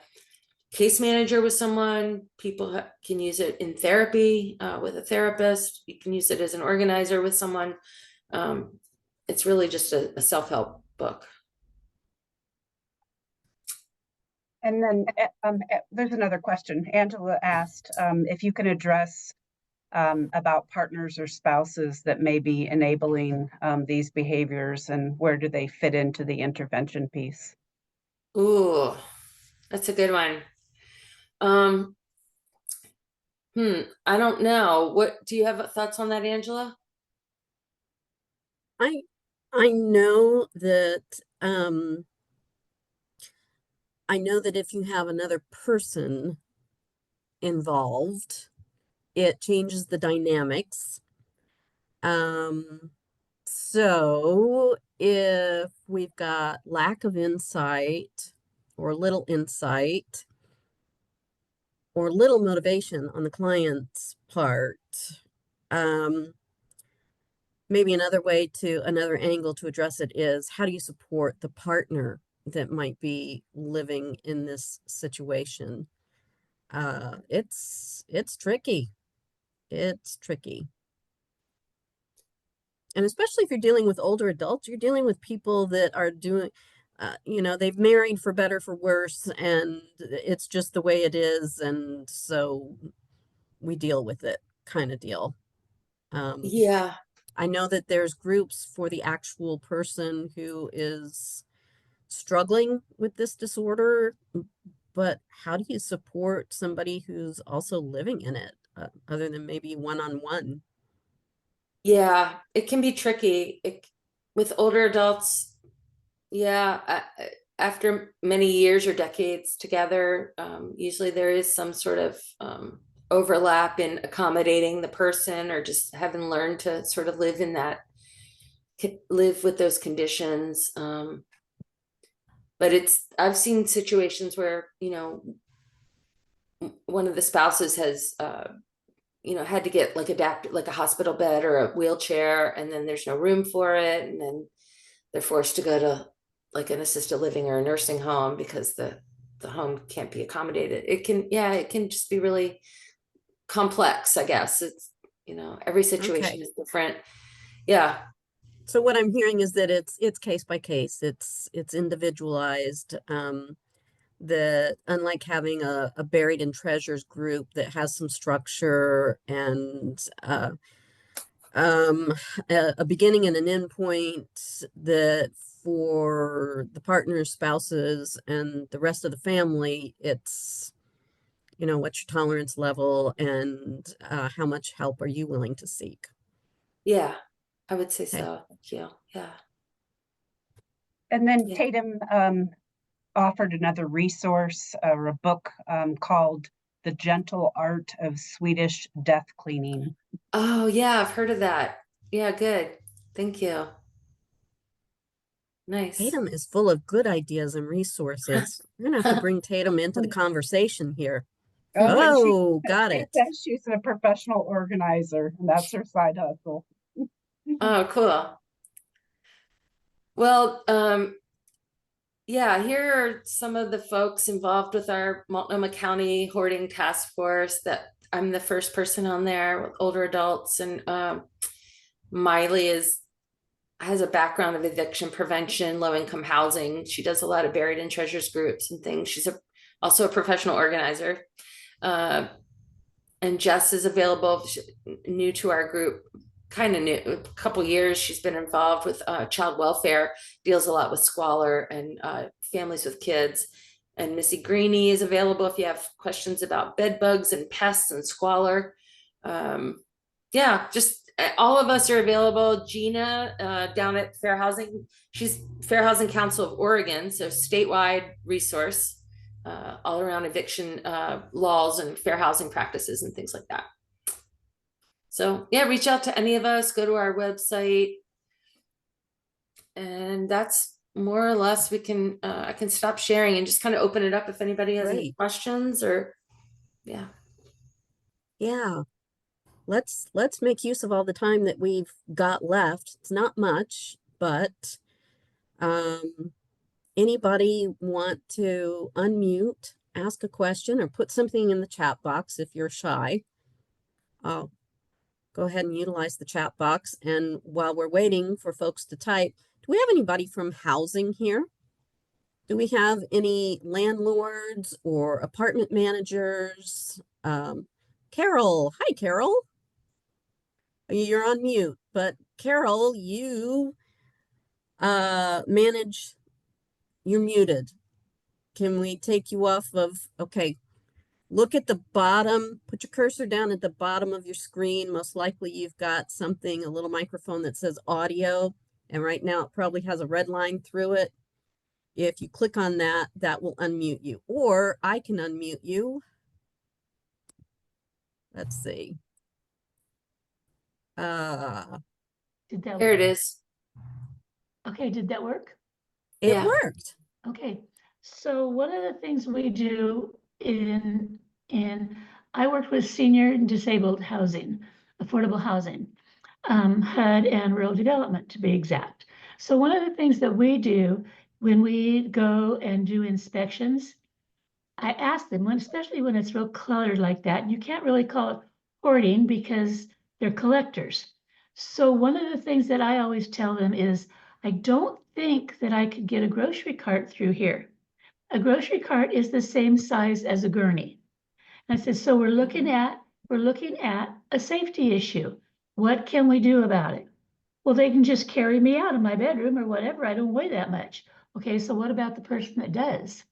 case manager with someone. People can use it in therapy with a therapist. You can use it as an organizer with someone. It's really just a self-help book. And then there's another question. Angela asked if you can address about partners or spouses that may be enabling these behaviors, and where do they fit into the intervention piece? Ooh, that's a good one. I don't know. What do you have thoughts on that, Angela? I know that if you have another person involved, it changes the dynamics. So if we've got lack of insight or little insight or little motivation on the client's part, maybe another angle to address it is, how do you support the partner that might be living in this situation? It's tricky. It's tricky. And especially if you're dealing with older adults, you're dealing with people that are doing, they've married for better, for worse, and it's just the way it is. And so we deal with it, kind of deal. Yeah. I know that there's groups for the actual person who is struggling with this disorder, but how do you support somebody who's also living in it, other than maybe one-on-one? Yeah, it can be tricky with older adults. Yeah, after many years or decades together, usually there is some sort of overlap in accommodating the person, or just having learned to sort of live with those conditions. But I've seen situations where, one of the spouses has had to get adapted, like a hospital bed or a wheelchair, and then there's no room for it, and then they're forced to go to an assisted living or a nursing home because the home can't be accommodated. It can just be really complex, I guess. It's every situation is different. Yeah. So what I'm hearing is that it's case by case. It's individualized. That unlike having a buried in treasures group that has some structure and a beginning and an end point, that for the partners, spouses, and the rest of the family, it's what's your tolerance level, and how much help are you willing to seek? Yeah, I would say Okay. so. Thank you. Yeah. And then Yeah. Tatum offered another resource, or a book called The Gentle Art of Swedish Death Cleaning. Oh, yeah, I've heard of that. Yeah, good. Thank you. Nice. Tatum is full of good ideas and resources. We're gonna have to bring Tatum into the conversation here. Got it. She says she's a professional organizer, and that's her side hustle. Oh, cool. Well, yeah, here are some of the folks involved with our Multnomah County Hoarding Task Force. That I'm the first person on there with older adults, and Miley has a background of eviction prevention, low-income housing. She does a lot of buried in treasures groups and things. She's also a professional organizer. And Jess is available, new to our group, kind of new, a couple years she's been involved with child welfare, deals a lot with squalor and families with kids. And Missy Greeny is available if you have questions about bed bugs and pests and squalor. Yeah, just all of us are available. Gina down at Fair Housing, she's Fair Housing Council of Oregon, so statewide resource all around eviction laws and fair housing practices and things like that. So yeah, reach out to any of us, go to our website. And that's more or less, we can, I can stop sharing and just kind of open it up if anybody has any Great. questions or, yeah. Yeah. Let's make use of all the time that we've got left. It's not much, but anybody want to unmute, ask a question, or put something in the chat box if you're shy? I'll go ahead and utilize the chat box. And while we're waiting for folks to type, do we have anybody from housing here? Do we have any landlords or apartment managers? Carol, hi, Carol. You're on mute, but Carol, you manage, you're muted. Can we take you off of, okay. Look at the bottom, put your cursor down at the bottom of your screen. Most likely you've got something, a little microphone that says audio. And right now it probably has a red line through it. If you click on that, that will unmute you. Or I can unmute you. Let's see. Did that There work? it is. Okay, did that work? It Yeah. worked. Okay, so one of the things we do in I worked with senior and disabled housing, affordable housing, HUD and rural development to be exact. So one of the things that we do when we go and do inspections, I ask them, especially when it's real cluttered like that, and you can't really call it hoarding because they're collectors. So one of the things that I always tell them is, I don't think that I could get a grocery cart through here. A grocery cart is the same size as a gurney. And I said, so we're looking at a safety issue. What can we do about it? Well, they can just carry me out of my bedroom or whatever. I don't weigh that much. Okay, so what about the person that does?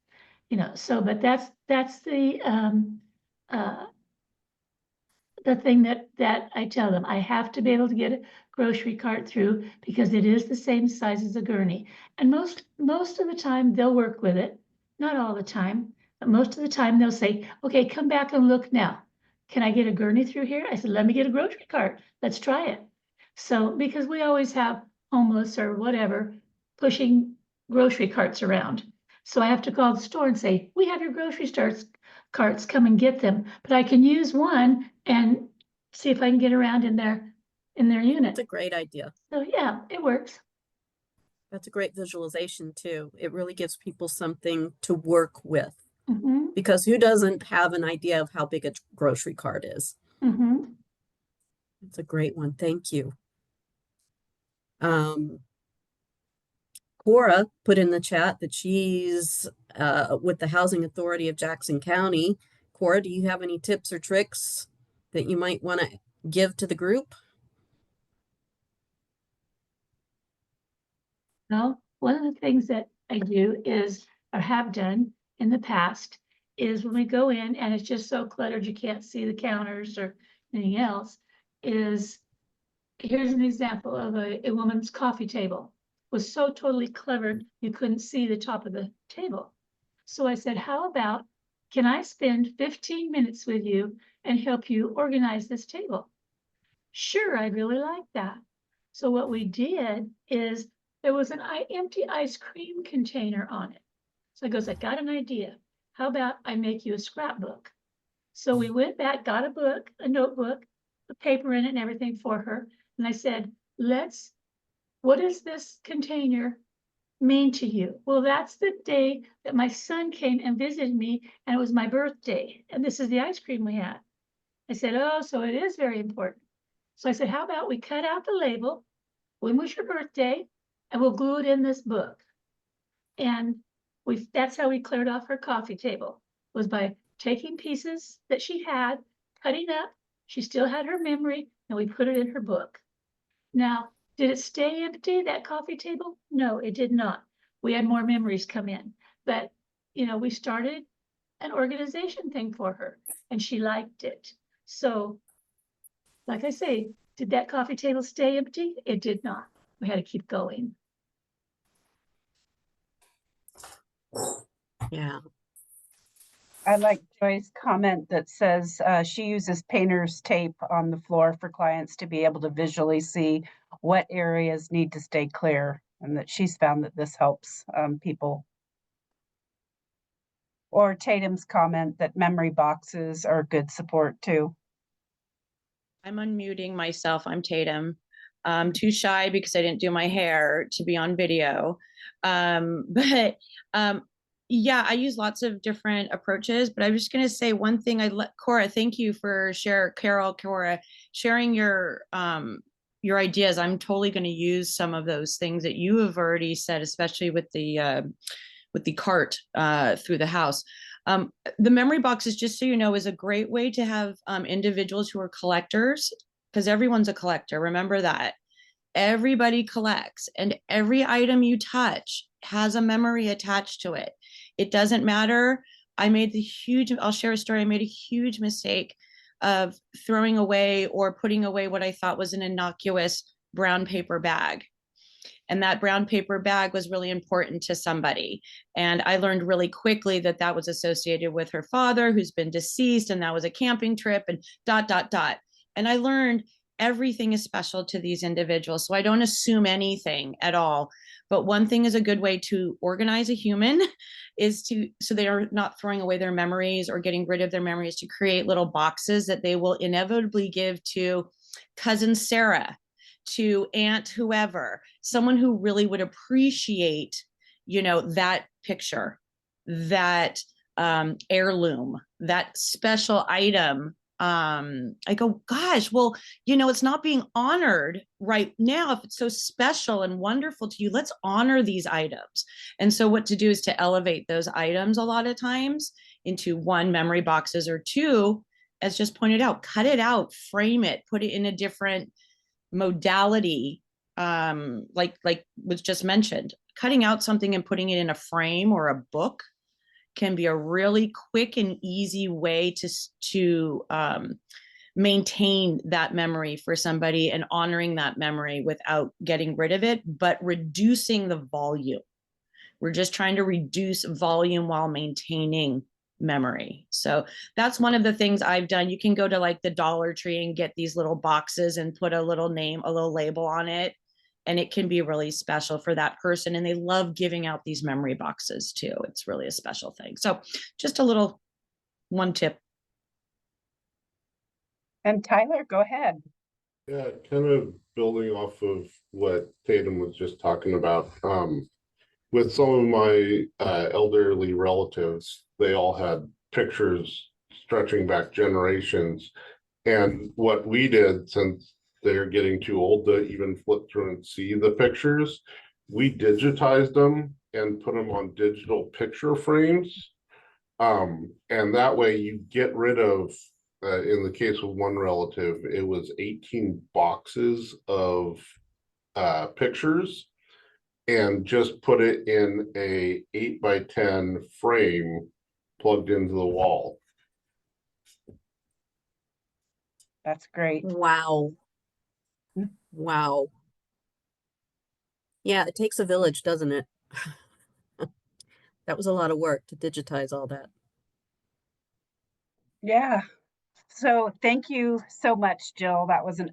You know, so, but that's the thing that I tell them. I have to be able to get a grocery cart through because it is the same size as a gurney. And most of the time they'll work with it. Not all the time, but most of the time they'll say, okay, come back and look now. Can I get a gurney through here? I said, let me get a grocery cart. Let's try it. So, because we always have homeless or whatever pushing grocery carts around. So I have to call the store and say, we have your grocery carts, come and get them. But I can use one and see if I can get around in their unit. That's a great idea. So yeah, it works. That's a great visualization too. It really gives people something to work with. Mm-hmm. Because who doesn't have an idea of how big a grocery cart is? Mm-hmm. It's a great one. Thank you. Cora put in the chat that she's with the Housing Authority of Jackson County. Cora, do you have any tips or tricks that you might want to give to the group? Well, one of the things that I do is, or have done in the past, is when we go in and it's just so cluttered you can't see the counters or anything else, is here's an example of a woman's coffee table. It was so totally cluttered you couldn't see the top of the table. So I said, how about, can I spend 15 minutes with you and help you organize this table? Sure, I'd really like that. So what we did is there was an empty ice cream container on it. So I goes, I got an idea. How about I make you a scrapbook? So we went back, got a book, a notebook, the paper in it and everything for her. And I said, what does this container mean to you? Well, that's the day that my son came and visited me and it was my birthday. And this is the ice cream we had. I said, oh, so it is very important. So I said, how about we cut out the label? When was your birthday? And we'll glue it in this book. And that's how we cleared off her coffee table, was by taking pieces that she had, cutting up. She still had her memory, and we put it in her book. Now, did it stay empty, that coffee table? No, it did not. We had more memories come in, but you know, we started an organization thing for her and she liked it. So, like I say, did that coffee table stay empty? It did not. We had to keep going. Yeah. I like Joy's comment that says she uses painter's tape on the floor for clients to be able to visually see what areas need to stay clear, and that she's found that this helps people. Or Tatum's comment that memory boxes are good support too. I'm unmuting myself. I'm Tatum. I'm too shy because I didn't do my hair to be on video. But yeah, I use lots of different approaches, but I'm just going to say one thing. Cora, thank you for Cora, sharing your ideas. I'm totally going to use some of those things that you have already said, especially with the cart through the house. The memory boxes, just so you know, is a great way to have individuals who are collectors, because everyone's a collector. Remember that. Everybody collects, and every item you touch has a memory attached to it. It doesn't matter. I'll share a story. I made a huge mistake of throwing away or putting away what I thought was an innocuous brown paper bag. And that brown paper bag was really important to somebody. And I learned really quickly that that was associated with her father, who's been deceased, and that was a camping trip and ... And I learned everything is special to these individuals. So I don't assume anything at all. But one thing is a good way to organize a human is so they are not throwing away their memories or getting rid of their memories, to create little boxes that they will inevitably give to cousin Sarah, to aunt whoever, someone who really would appreciate, that picture, that heirloom, that special item. I go, gosh, well, it's not being honored right now. If it's so special and wonderful to you, let's honor these items. And so what to do is to elevate those items a lot of times into one, memory boxes, or two, as just pointed out, cut it out, frame it, put it in a different modality, like was just mentioned. Cutting out something and putting it in a frame or a book can be a really quick and easy way to maintain that memory for somebody and honoring that memory without getting rid of it, but reducing the volume. We're just trying to reduce volume while maintaining memory. So that's one of the things I've done. You can go to like the Dollar Tree and get these little boxes and put a little name, a little label on it. And it can be really special for that person. And they love giving out these memory boxes too. It's really a special thing. So just a one tip. And Tyler, go ahead. Yeah, kind of building off of what Tatum was just talking about. With some of my elderly relatives, they all had pictures stretching back generations. And what we did, since they're getting too old to even flip through and see the pictures, we digitized them and put them on digital picture frames. And that way you get rid of, in the case of one relative, it was 18 boxes of pictures, and just put it in a 8x10 frame plugged into the wall. That's great. Wow. Wow. Yeah, it takes a village, doesn't it? That was a lot of work to digitize all that. Yeah. So thank you so much, Jill. That was an